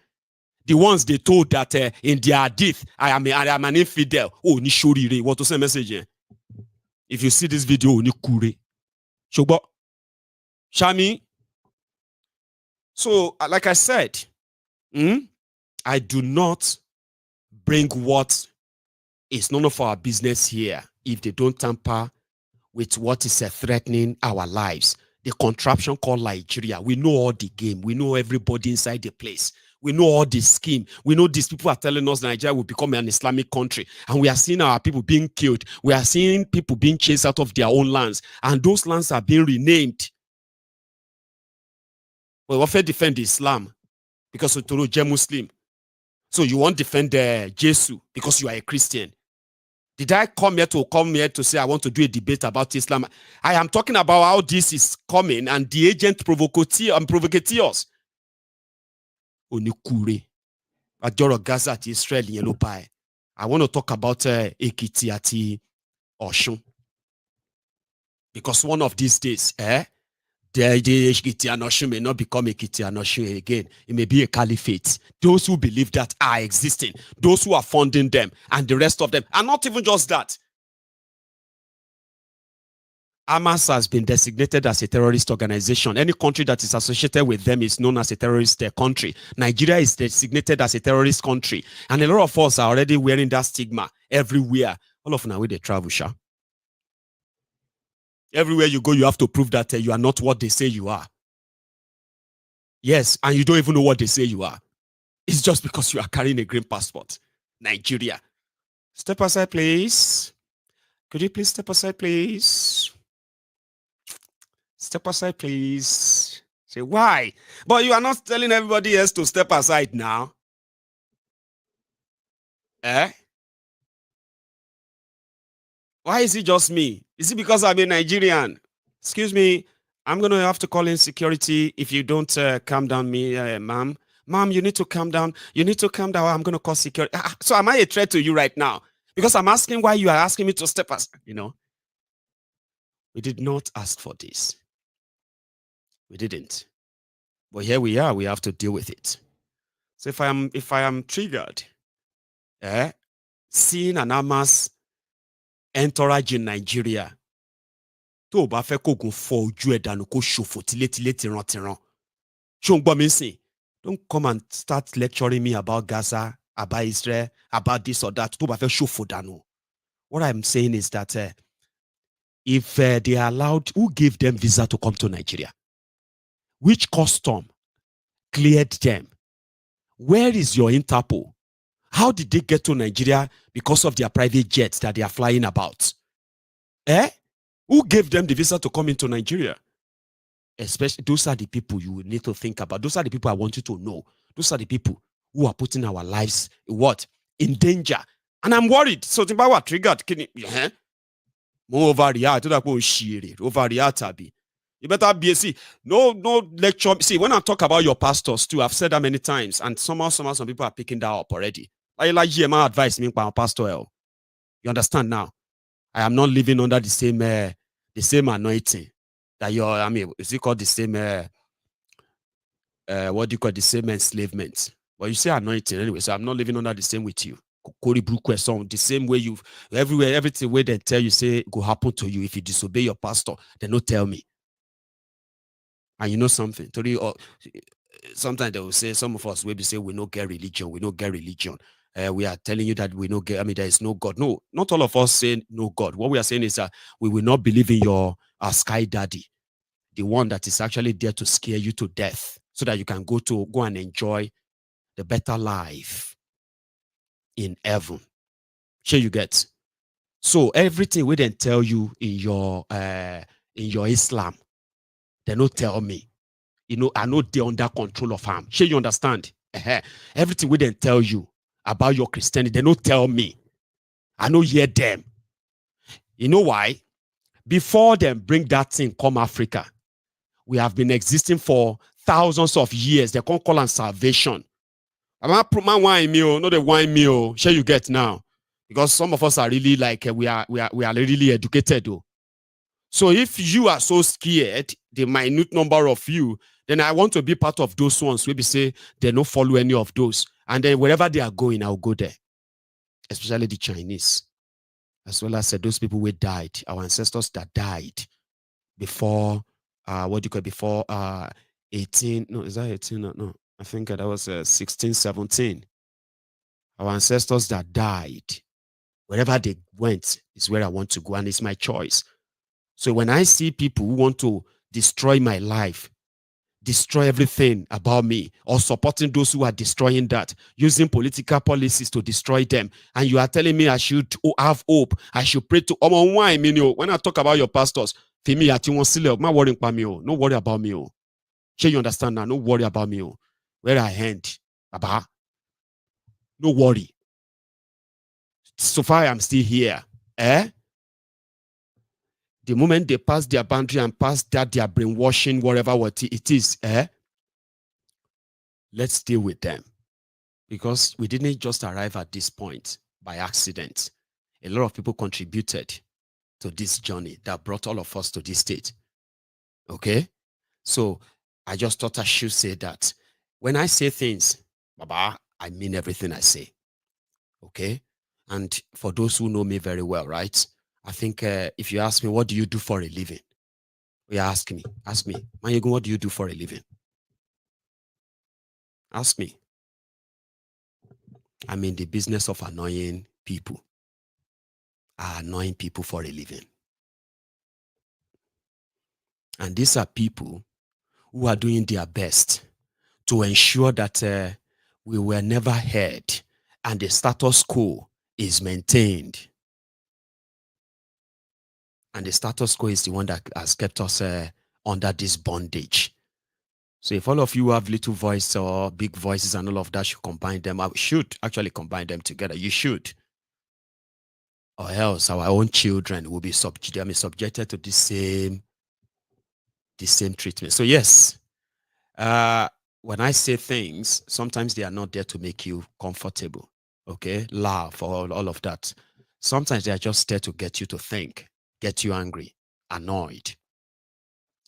The ones they told that in their hadith, I am an infidel. Oh, ni shorire. What to say message? If you see this video, ni kure. Shobo. Shami. So, like I said, I do not bring what is none of our business here if they don't tamper with what is threatening our lives. The contraption called Nigeria. We know all the game. We know everybody inside the place. We know all the scheme. We know these people are telling us Nigeria will become an Islamic country. And we are seeing our people being killed. We are seeing people being chased out of their own lands. And those lands are being renamed. We want to defend Islam because you're a Muslim. So you won't defend Jesus because you are a Christian. Did I come here to say I want to do a debate about Islam? I am talking about how this is coming and the agent provocateurs. Onikure. Ajoro Gaza at Israel yellow pie. I want to talk about Ekiti ati Oshun. Because one of these days, the Ekiti and Oshun may not become Ekiti and Oshun again. It may be a caliphate. Those who believe that are existing, those who are funding them, and the rest of them. And not even just that. Hamas has been designated as a terrorist organization. Any country that is associated with them is known as a terrorist country. Nigeria is designated as a terrorist country. And a lot of us are already wearing that stigma everywhere. All of now, they travel, sha. Everywhere you go, you have to prove that you are not what they say you are. Yes, and you don't even know what they say you are. It's just because you are carrying a green passport. Nigeria. Step aside, please. Could you please step aside, please? Step aside, please. Say, why? But you are not telling everybody else to step aside now. Why is it just me? Is it because I'm a Nigerian? Excuse me, I'm going to have to call in security if you don't calm down me, ma'am. Ma'am, you need to calm down. You need to calm down. I'm going to call security. So am I a threat to you right now? Because I'm asking why you are asking me to step aside. You know, we did not ask for this. We didn't. But here we are. We have to deal with it. So if I am triggered, seeing an Hamas entourage in Nigeria, tó bá fẹ́ kógun fọ́ ojú ẹ̀ dànù kó ṣòfò tílétílé tìrantìran. Ṣó ń gbọ́ mi sìn? Don't come and start lecturing me about Gaza, about Israel, about this or that. Tó bá fẹ́ ṣòfò dànù. What I'm saying is that if they are allowed, who gave them visa to come to Nigeria? Which custom cleared them? Where is your Interpol? How did they get to Nigeria because of their private jets that they are flying about? Who gave them the visa to come into Nigeria? Especially, those are the people you need to think about. Those are the people I want you to know. Those are the people who are putting our lives in danger. And I'm worried. So the power triggered. More overreact. Overreact. You better be no lecture. See, when I talk about your pastors too, I've said that many times, and somehow some people are picking that up already. Like my advice me by pastor. You understand now? I am not living under the same anointing that is it called the same what do you call the same enslavement? Well, you say anointing anyway, so I'm not living under the same with you. The same way everywhere, everything where they tell you say go happen to you if you disobey your pastor, they don't tell me. And you know something? Sometimes they will say, some of us will be say we don't get religion, we don't get religion. We are telling you that we don't get, there is no God. No, not all of us say no God. What we are saying is that we will not believe in your sky daddy, the one that is actually there to scare you to death so that you can go and enjoy the better life in heaven. Sure you get. So everything we then tell you in your Islam, they don't tell me. You know, I know they're under control of him. Sure you understand? Everything we then tell you about your Christianity, they don't tell me. I know hear them. You know why? Before them bring that thing come Africa, we have been existing for thousands of years. They can't call it salvation. I'm not wine meal, not the wine meal. Sure you get now. Because some of us are really like we are really educated though. So if you are so scared, the minute number of you, then I want to be part of those ones where we say they don't follow any of those. And then wherever they are going, I'll go there. Especially the Chinese. As well as those people who died, our ancestors that died before, before 18, no, is that 18? No, I think that was 16, 17. Our ancestors that died, wherever they went is where I want to go, and it's my choice. So when I see people who want to destroy my life, destroy everything about me, or supporting those who are destroying that, using political policies to destroy them, and you are telling me I should have hope, I should pray to why when I talk about your pastors, not worrying about me, no worry about me. Sure, you understand now? No worry about me. Where I end, Baba. No worry. So far, I'm still here. The moment they pass their boundary and pass that, their brainwashing, whatever what it is, let's deal with them. Because we didn't just arrive at this point by accident. A lot of people contributed to this journey that brought all of us to this state. Okay? So I just thought I should say that when I say things, Baba, I mean everything I say. Okay? And for those who know me very well, right? I think if you ask me, what do you do for a living? You ask me, Maiyegun, what do you do for a living? Ask me. I'm in the business of annoying people. I annoying people for a living. And these are people who are doing their best to ensure that we were never heard and the status quo is maintained. And the status quo is the one that has kept us under this bondage. So if all of you have little voice or big voices and all of that, should combine them. I should actually combine them together. You should. Or else our own children will be subjected to the same treatment. So yes, when I say things, sometimes they are not there to make you comfortable. Okay, laugh or all of that. Sometimes they are just there to get you to think, get you angry, annoyed.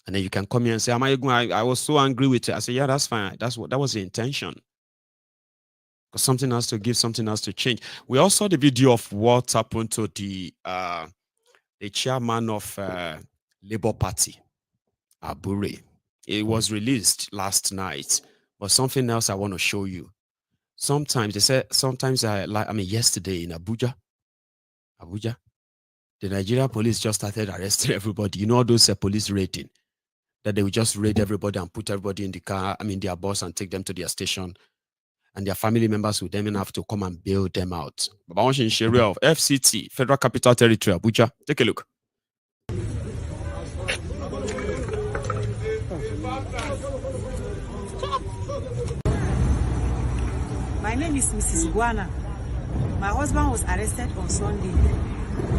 And then you can come here and say, I was so angry with it. I say, yeah, that's fine. That was the intention. Because something has to give, something has to change. We also saw the video of what happened to the chairman of Labour Party, Abure. It was released last night. But something else I want to show you. Sometimes they say, yesterday in Abuja, the Nigerian police just started arresting everybody. You know those police raiding, that they will just raid everybody and put everybody in the car, their bus, and take them to their station. And their family members will then have to come and bail them out. Baba Wanshin Sharia of FCT, Federal Capital Territory, Abuja. Take a look. My name is Mrs. Guana. My husband was arrested on Sunday.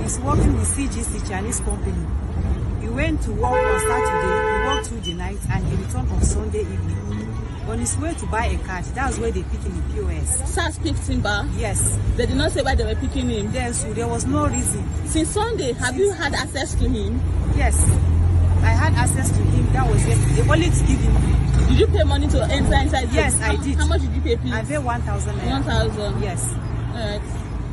He's working with CGC Chinese company. He went to work on Saturday, he worked through the night, and he returned on Sunday evening. On his way to buy a card, that's where they picked him in POS. SARS picked him back? Yes. They did not say why they were picking him? Yes, so there was no reason. Since Sunday, have you had access to him? Yes. I had access to him, that was yesterday. Only to give him. Did you pay money to enter inside? Yes, I did. How much did you pay, please? I paid 1,000. 1,000? Yes. Alright.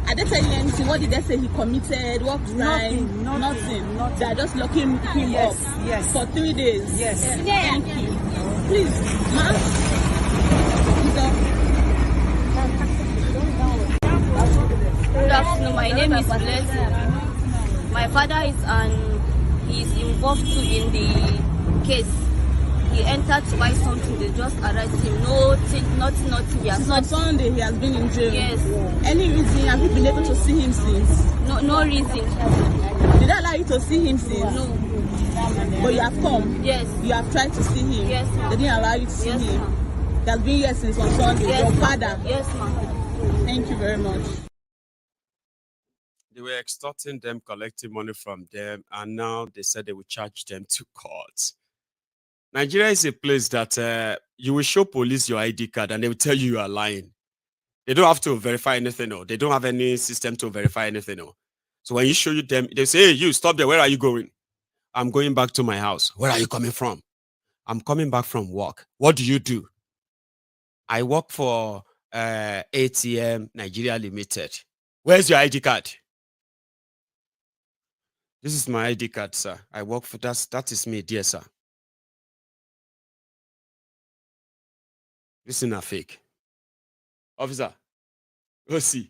Are they telling you anything? What did they say he committed? What crime? Nothing. They are just locking him up. Yes. For 3 days. Yes. Thank you. Please, ma. Good afternoon. My name is Blessing. My father is involved too in the case. He entered to buy something, they just arrest him. Nothing. Since on Sunday he has been in jail. Yes. Any reason? Have you been able to see him since? No reason. Did they allow you to see him since? No. But you have come? Yes. You have tried to see him? Yes, ma'am. They didn't allow you to see him? He has been here since on Sunday. Yes, your father? Yes, ma'am. Thank you very much. They were extorting them, collecting money from them, and now they said they would charge them to court. Nigeria is a place that you will show police your ID card and they will tell you are lying. They don't have to verify anything, or they don't have any system to verify anything. Or. So when you show them, they say, hey, you, stop there. Where are you going? I'm going back to my house. Where are you coming from? I'm coming back from work. What do you do? I work for ATM Nigeria Limited. Where's your ID card? This is my ID card, sir. I work for that is me, dear sir. This is not fake. Officer, go see.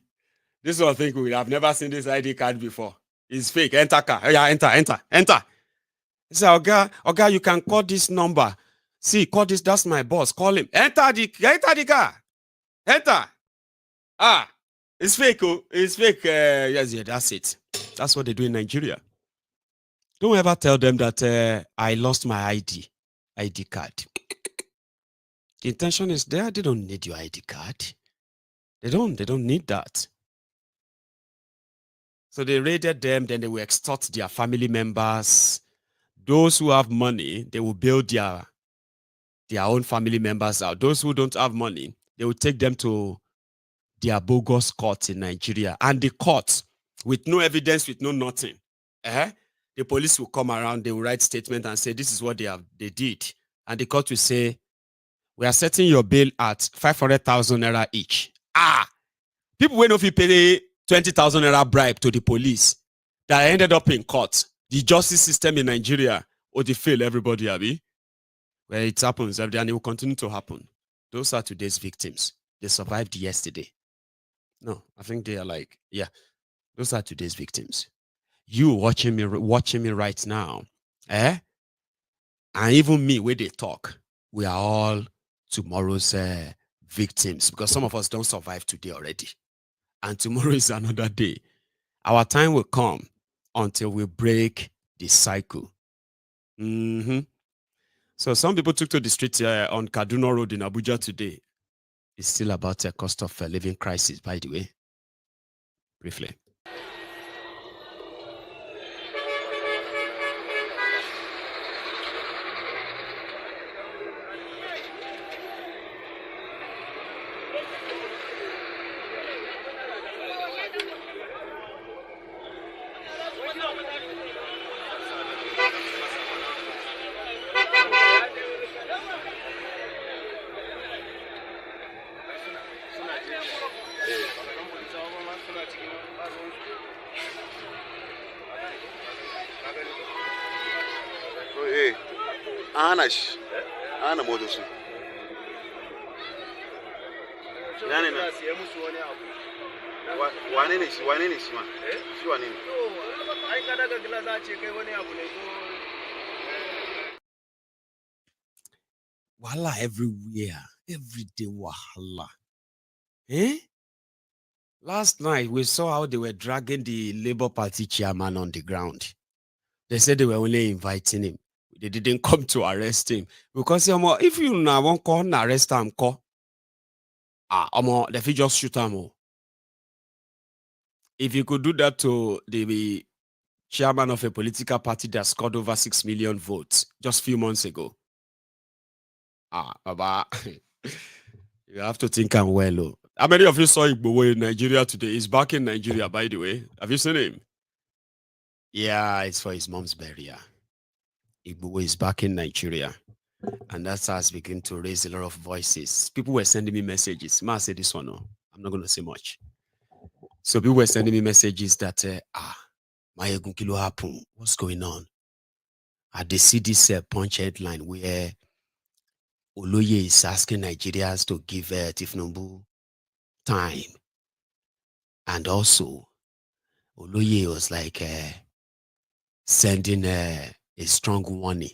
This is what I think we have never seen this ID card before. It's fake. Enter car. Oh, yeah, enter. He said, okay, you can call this number. See, call this. That's my boss. Call him. Enter the car. Enter. Ah, it's fake. Oh, it's fake. Yes, yeah, that's it. That's what they do in Nigeria. Don't ever tell them that I lost my ID card. The intention is there. They don't need your ID card. They don't need that. So they raided them, then they will extort their family members. Those who have money, they will build their own family members out. Those who don't have money, they will take them to their bogus court in Nigeria. And the court, with no evidence, with no nothing, the police will come around, they will write statement and say, this is what they did. And the court will say, we are setting your bail at 500,000 naira each. People went off to pay 20,000 naira bribe to the police that ended up in court. The justice system in Nigeria, they fail everybody, Abi. Well, it happens every day and it will continue to happen. Those are today's victims. They survived yesterday. No, I think they are like, yeah, those are today's victims. You watching me right now, and even me, where they talk, we are all tomorrow's victims because some of us don't survive today already. And tomorrow is another day. Our time will come until we break the cycle. So some people took to the streets on Kaduna Road in Abuja today. It's still about a cost of living crisis, by the way. Briefly. Ana moto su. Wane ne shi ma? Shi wane ne? Ai ka daga glass ce kai wani abu ne ko. Wahala everywhere. Every day wahala. Last night we saw how they were dragging the Labour Party chairman on the ground. They said they were only inviting him. They didn't come to arrest him because if you now won't call and arrest him, they will just shoot him. If you could do that to the chairman of a political party that scored over 6 million votes just a few months ago, Baba, you have to think I'm well. How many of you saw Igbo in Nigeria today? He's back in Nigeria, by the way. Have you seen him? Yeah, it's for his mom's burial. Igbo is back in Nigeria. And that has begun to raise a lot of voices. People were sending me messages. Ma say this one, no. I'm not going to say much. So people were sending me messages that, Maiyegun kilo happen. What's going on? They see this Punch headline where Oloye is asking Nigerians to give Tinubu time. And also, Oloye was like sending a strong warning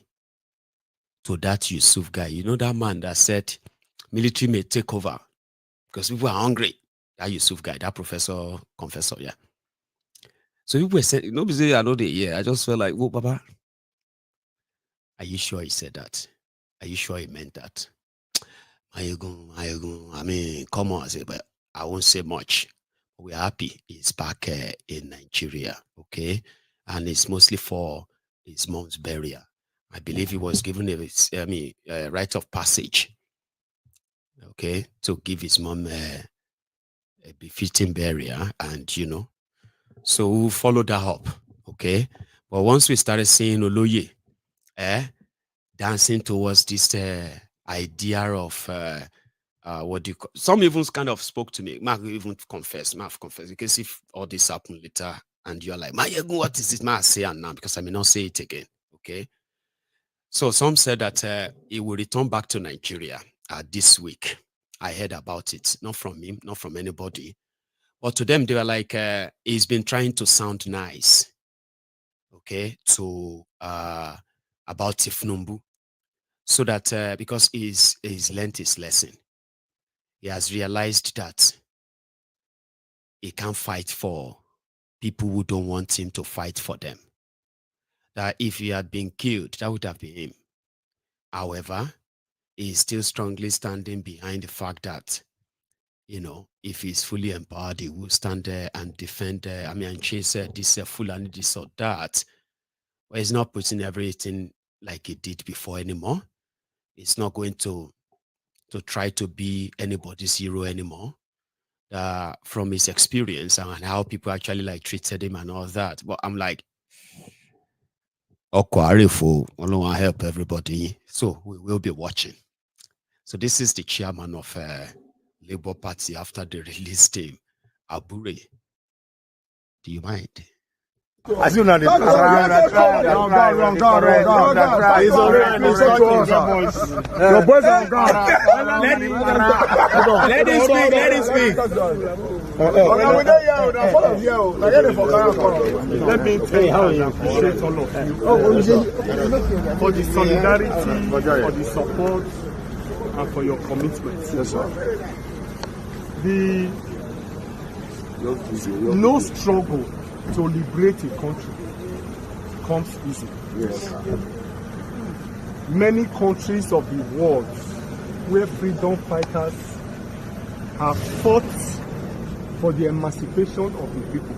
to that Yusuf guy. You know that man that said military may take over because people are hungry. That Yusuf guy, that confessor, yeah. So people were saying, nobody I know the year. I just felt like, whoa, Baba, are you sure he said that? Are you sure he meant that? Maiyegun, I mean, come on, I say, but I won't say much. We're happy he's back in Nigeria, okay? And it's mostly for his mom's burial. I believe he was given a rite of passage, okay, to give his mom a befitting burial, and so we'll follow that up, okay? But once we started seeing Oloye dancing towards this idea of what do you call, some even kind of spoke to me. Mark even confessed. Because if all this happened later and you're like, Maiyegun, what is it? Mark say it now because I may not say it again. Okay. So some said that he will return back to Nigeria this week. I heard about it, not from him, not from anybody. But to them, they were like, he's been trying to sound nice, okay, to about Tinubu, so that because he's learned his lesson, he has realized that he can't fight for people who don't want him to fight for them. That if he had been killed, that would have been him. However, he's still strongly standing behind the fact that, you know, if he's fully empowered, he will stand there and defend, and chase this Fulani, this or that. But he's not putting everything like he did before anymore. He's not going to try to be anybody's hero anymore. From his experience and how people actually like treated him and all that. But I'm like, I want to help everybody. So we will be watching. So this is the chairman of Labour Party after they released him, Abure. Do you mind? As you know, the your boys are gone. Let him speak. Let him speak. Let me tell you how I appreciate all of you for the solidarity, for the support, and for your commitment. Yes, sir. No struggle to liberate a country comes easy. Yes. Many countries of the world where freedom fighters have fought for the emancipation of the people,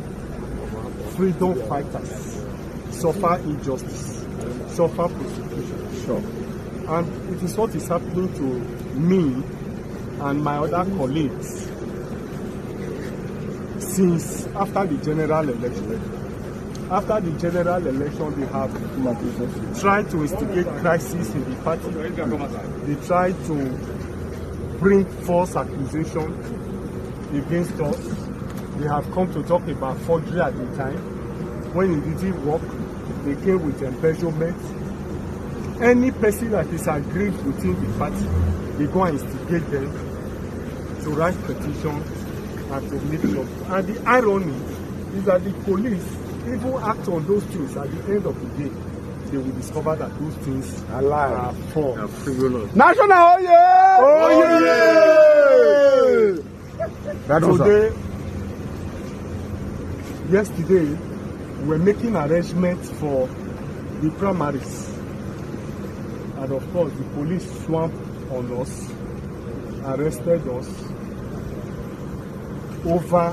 freedom fighters suffer injustice, suffer persecution. Sure. And it is what is happening to me and my other colleagues since after the general election. After the general election, they have tried to instigate crisis in the party. They tried to bring false accusations against us. They have come to talk about forgery at the time. When it didn't work, they came with embezzlement. Any person that is aggrieved within the party, they go and instigate them to write petitions and to make sure. And the irony is that the police even act on those things. At the end of the day, they will discover that those things are false. National, oh yeah! Oh yeah! Today, yesterday, we were making arrangements for the primaries. And of course, the police swamped on us, arrested us over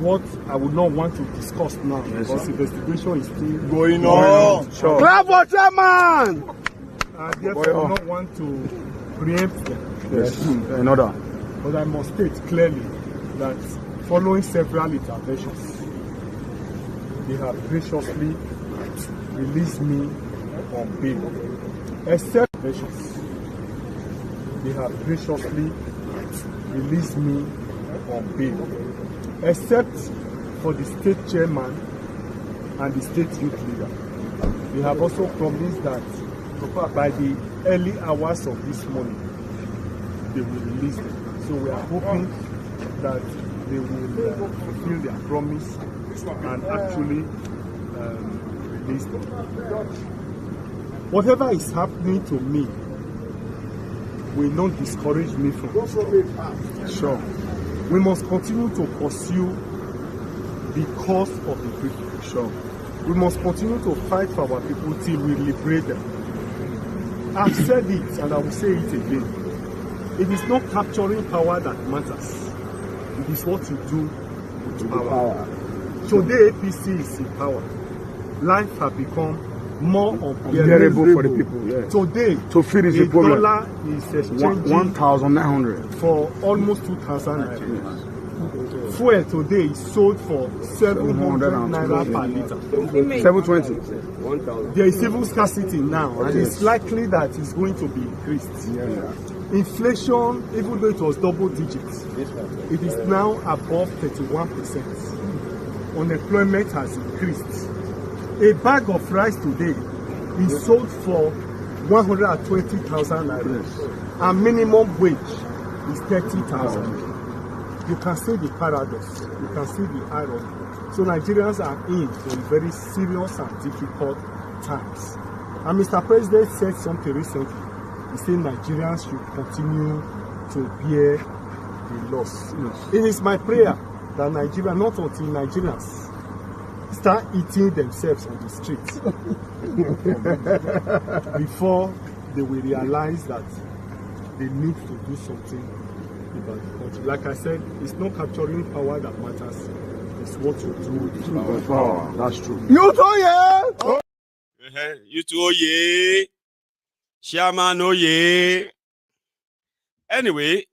what I would not want to discuss now, because the investigation is still going on. Sure. Clap for chairman! And therefore, I do not want to preempt them. Yes, in order. But I must state clearly that following several interventions, they have graciously released me on bail. Except interventions, they have graciously released me on bail. Except for the state chairman and the state youth leader. They have also promised that by the early hours of this morning, they will release them. So we are hoping that they will fulfill their promise and actually release them. Whatever is happening to me will not discourage me from it. Sure. We must continue to pursue the cause of the people. Sure. We must continue to fight for our people till we liberate them. I've said it and I will say it again. It is not capturing power that matters. It is what you do with power. Today APC is in power. Life has become more unbearable for the people. Yes. Today, to finish the problem, dollar is exchanging 1,900 for almost 2,000 Nigerians. Fuel today is sold for 700 naira per liter. 720. There is even scarcity now, and it's likely that it's going to be increased. Inflation, even though it was double digits, it is now above 31%. Unemployment has increased. A bag of rice today is sold for 120,000 naira, and minimum wage is 30,000. You can see the paradox. You can see the irony. So Nigerians are in very serious and difficult times. And Mr. President said something recently. He said Nigerians should continue to bear the loss. Yes. It is my prayer that Nigeria, not until Nigerians start eating themselves on the streets before they will realize that they need to do something about the country. Like I said, it's not capturing power that matters. It's what you do with power. That's true. You too, yeah. Oh. You too, oh yeah. Shaman, oh yeah. Anyway,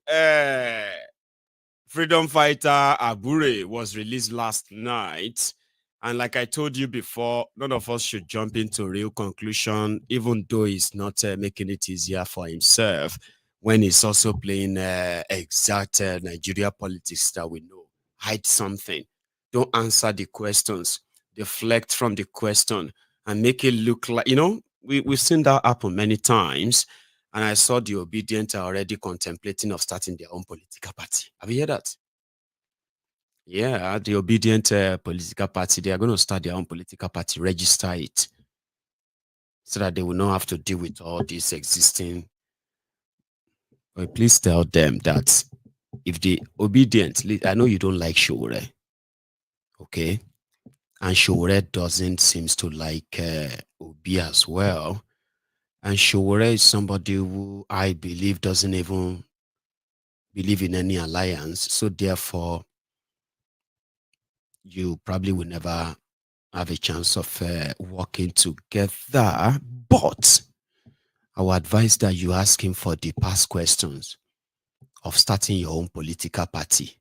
freedom fighter Abure was released last night. And like I told you before, none of us should jump into real conclusion, even though he's not making it easier for himself when he's also playing exact Nigeria politics that we know. Hide something. Don't answer the questions. Deflect from the question and make it look like, we've seen that happen many times. And I saw the obedient are already contemplating of starting their own political party. Have you heard that? Yeah, the obedient political party, they are going to start their own political party, register it, so that they will not have to deal with all this existing. But please tell them that if the obedient, I know you don't like Showore, okay? And Showore doesn't seem to like Obi as well. And Showore is somebody who I believe doesn't even believe in any alliance. So therefore, you probably will never have a chance of working together. But I would advise that you ask him for the past questions of starting your own political party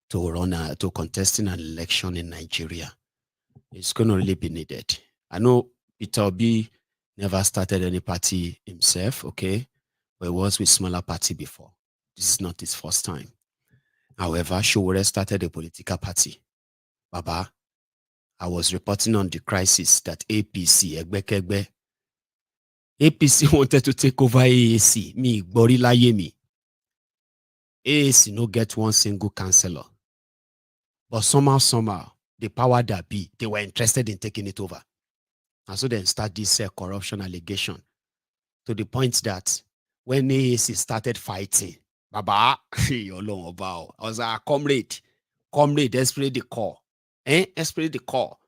to contesting an election in Nigeria. It's going to really be needed. I know Peter Obi never started any party himself, okay? But he was with smaller party before. This is not his first time. However, Showore started a political party. Baba, I was reporting on the crisis that APC wanted to take over AAC. Me, Gorilla Yemi. AAC no get one single councillor. But somehow, the power that be, they were interested in taking it over. And so then start this corruption allegation to the point that when AAC started fighting, Baba, I was like, comrade, esprit the call. Esprit the call.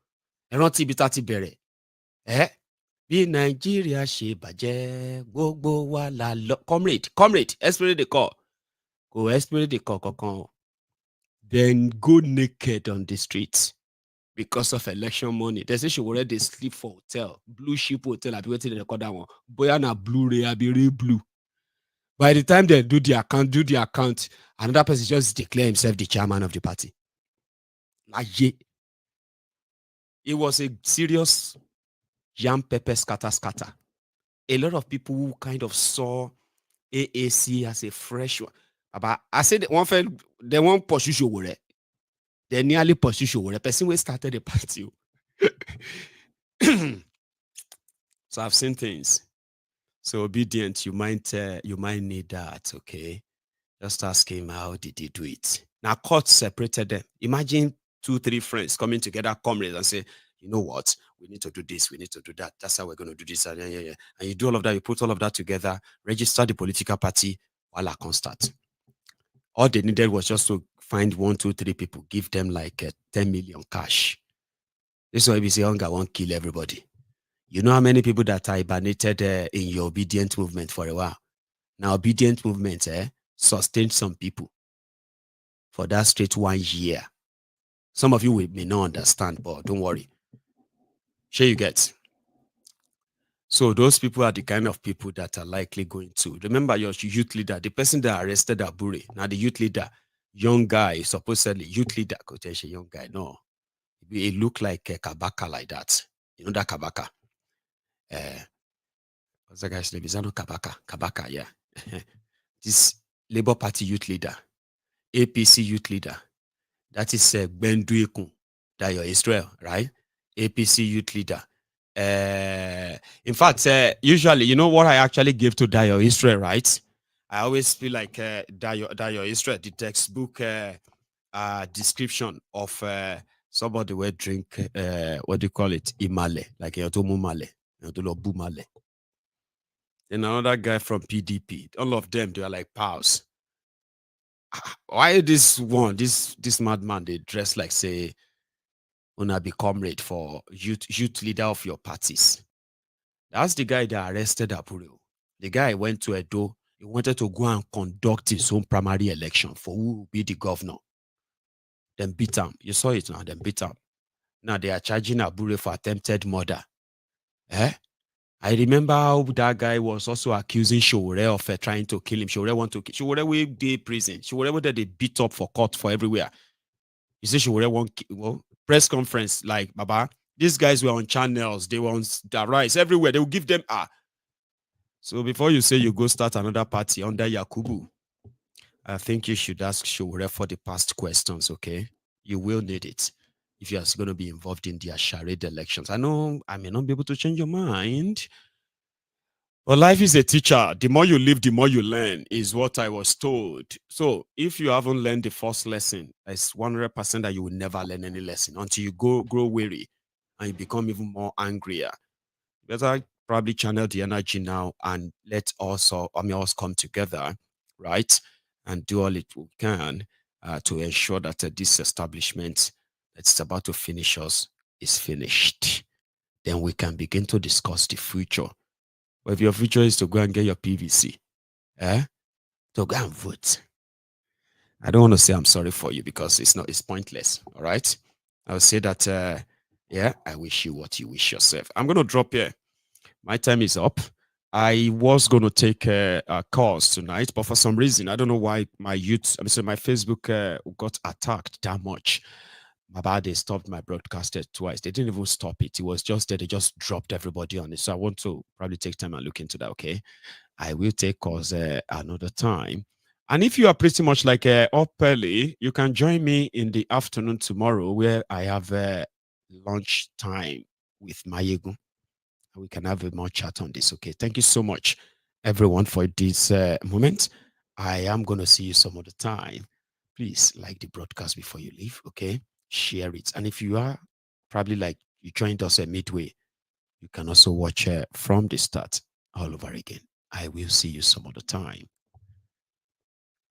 Ẹ̀rántí ibi tá ti bẹ̀rẹ̀. Bí Nàìjíríà ṣe bàjẹ́, gbogbo wa la lọ. Comrade, esprit the call. Go esprit the call kankan. Then go naked on the streets because of election money. They say she already sleep for hotel, blue ship hotel. I'll be waiting to record that one. Boy, na blue ray, I'll be blue. By the time they do the account, another person just declare himself the chairman of the party. Like, it was a serious yam pepper scatter. A lot of people who kind of saw AAC as a fresh one. But I said they won't pursue Showore. They nearly pursue Showore. The person who started the party. So I've seen things. So obedient, you might need that, okay? Just ask him, how did he do it? Now court separated them. Imagine 2-3 friends coming together, comrades, and say, you know what? We need to do this. We need to do that. That's how we're going to do this. And you do all of that. You put all of that together, register the political party, while I can start. All they needed was just to find 1, 2, 3 people, give them like 10 million cash. This is why we say hunger won't kill everybody. You know how many people that are hibernated in your obedient movement for a while? Now, obedient movement sustained some people for that straight 1 year. Some of you may not understand, but don't worry. Sure you get. So those people are the kind of people that are likely going to. Remember your youth leader, the person that arrested Abure. Now the youth leader, young guy, supposedly youth leader, young guy. No, it looked like a Kabaka like that. You know that Kabaka. What's that guy's name? Is that not Kabaka? Kabaka, yeah. This Labour Party youth leader, APC youth leader. That is Benduekun, that you're Israel, right? APC youth leader. In fact, usually, you know what I actually give to Dio Israel, right? I always feel like that your history, the textbook description of somebody will drink what do you call it, imale, like yotomumale, yotolobumale. Then another guy from PDP, all of them, they are like pals. Why this one, this madman, they dress like say, wanna be comrade for youth leader of your parties? That's the guy that arrested Apureo. The guy went to Edo. He wanted to go and conduct his own primary election for who will be the governor. Then beat him. You saw it now. Then beat him. Now they are charging Apureo for attempted murder. I remember how that guy was also accusing Showore of trying to kill him. Showore want to kill. Showore will be prison. Showore that they beat up for court for everywhere. You say Showore won't press conference like Baba. These guys were on channels. They were on the rise everywhere. They will give them So before you say you go start another party under Yakubu, I think you should ask Showore for the past questions, okay? You will need it if you're going to be involved in their charade elections. I know I may not be able to change your mind, but life is a teacher. The more you live, the more you learn, is what I was told. So if you haven't learned the first lesson, it's 100% that you will never learn any lesson until you grow weary and you become even more angrier. Better probably channel the energy now and let us come together, right? And do all it we can to ensure that this establishment that's about to finish us is finished. Then we can begin to discuss the future. But if your future is to go and get your PVC, to go and vote, I don't want to say I'm sorry for you because it's pointless. All right. I'll say that I wish you what you wish yourself. I'm gonna drop here. My time is up. I was going to take calls tonight, but for some reason, I don't know why my Facebook got attacked that much. They stopped my broadcast twice. They didn't even stop it. It was just that they just dropped everybody on it. So I want to probably take time and look into that, okay? I will take calls another time. And if you are pretty much like up early, you can join me in the afternoon tomorrow where I have lunch time with Maiyegun. We can have a more chat on this. Okay. Thank you so much, everyone, for this moment. I am going to see you some other time. Please like the broadcast before you leave. Okay. Share it. And if you are probably like you joined us at midway, you can also watch from the start all over again. I will see you some other time.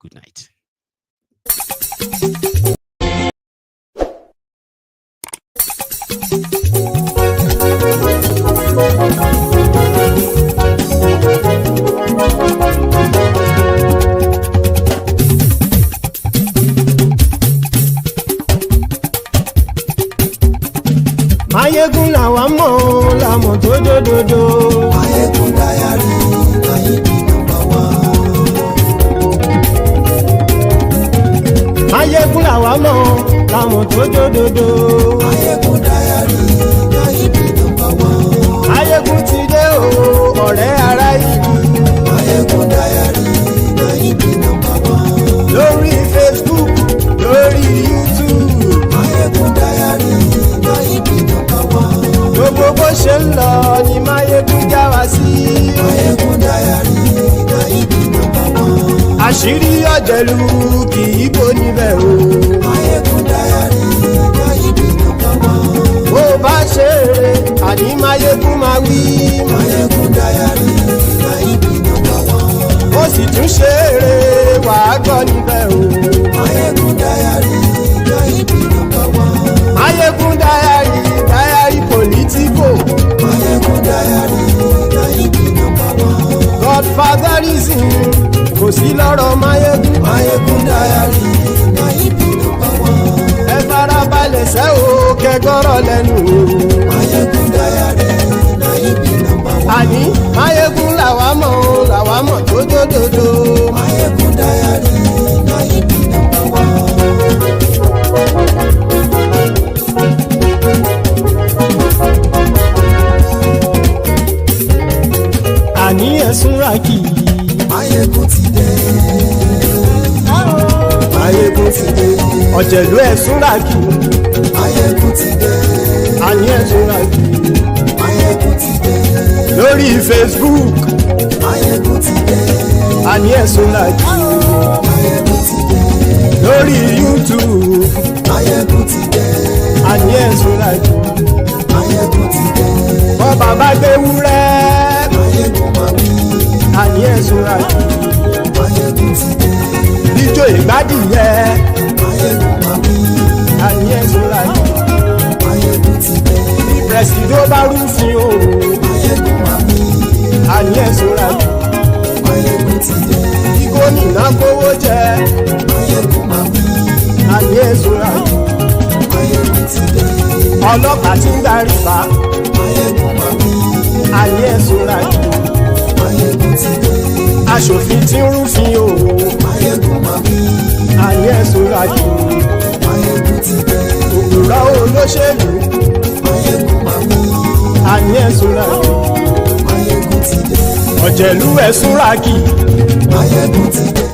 Good night. Maiyegun làwa mọ̀ làmọ̀ tó dòdòdò. Maiyegun Diary láyé bí nọ́mbà 1. Maiyegun làwa mọ̀ làmọ̀ tó dòdòdò. Maiyegun Diary láyé bí nọ́mbà 1. Maiyegun ti dé o ọ̀rẹ́ ará ìlú. Maiyegun Diary láyé bí nọ́mbà 1. Lórí Facebook, lórí YouTube. Maiyegun Diary láyé bí nọ́mbà 1. Gbogbo bó ṣe ń lọ ni Maiyegun já wa sí. Maiyegun Diary láyé bí nọ́mbà 1. Àṣírí ọ̀jẹ̀lú kì í bò níbẹ̀ o. Maiyegun Diary láyé bí nọ́mbà 1. Bó bá ṣe eré àní Maiyegun máa wí. Maiyegun Diary láyé bí nọ́mbà 1. Ó sì tún ṣe eré wàá gbọ́ níbẹ̀ o. Maiyegun Diary láyé bí nọ́mbà 1. Maiyegun Diary Politico. Maiyegun Diary láyé bí nọ́mbà 1. Godfatherism kò sí lọ́rọ̀ Maiyegun. Maiyegun Diary láyé bí nọ́mbà 1. Ẹ farabalẹ̀ sẹ́ o kẹgọ́rọ̀ lẹ́nu o. Maiyegun Diary láyé bí nọ́mbà 1. Àní Maiyegun làwa mọ̀ tó dòdòdò. Maiyegun Diary láyé bí nọ́mbà 1. Àní ẹ̀sùn rákì. Maiyegun ti dé. Maiyegun ti dé. Ọ̀jẹ̀lú ẹ̀sùn rákì. Maiyegun ti dé. Àní ẹ̀sùn rákì. Maiyegun ti dé. Lórí Facebook. Maiyegun ti dé. àní ẹ̀sùn làjú. Lórí YouTube. Maiyegun ti dé. Àní ẹ̀sùn làjú. Maiyegun ti dé. Bọ́ bàbá gbé wúrẹ́. Maiyegun máa wí. Àní ẹ̀sùn làjú. Maiyegun ti dé. Ijó ìgbádìyẹ. Maiyegun máa wí. Àní ẹ̀sùn làjú. Maiyegun ti dé. Pẹ̀sìdó bá rúfin o. Maiyegun máa wí. Àní ẹ̀sùn làjú. Maiyegun ti dé. Gómìnà kówó jẹ. Maiyegun máa wí. Àní ẹ̀sùn làjú. Maiyegun ti dé. Ọlọ́pàá tí ń darí bá. Maiyegun máa wí. Àní ẹ̀sùn làjú. Maiyegun ti dé. Aṣòfin tí ń rúfin o. Maiyegun máa wí. Àní ẹ̀sùn làjú. Maiyegun ti dé. Òpùrọ́ olóṣèlú. Maiyegun máa wí. Àní ẹ̀sùn làjú. Maiyegun ti dé. Ọ̀jẹ̀lú ẹ̀sùn ràkì. Maiyegun ti dé.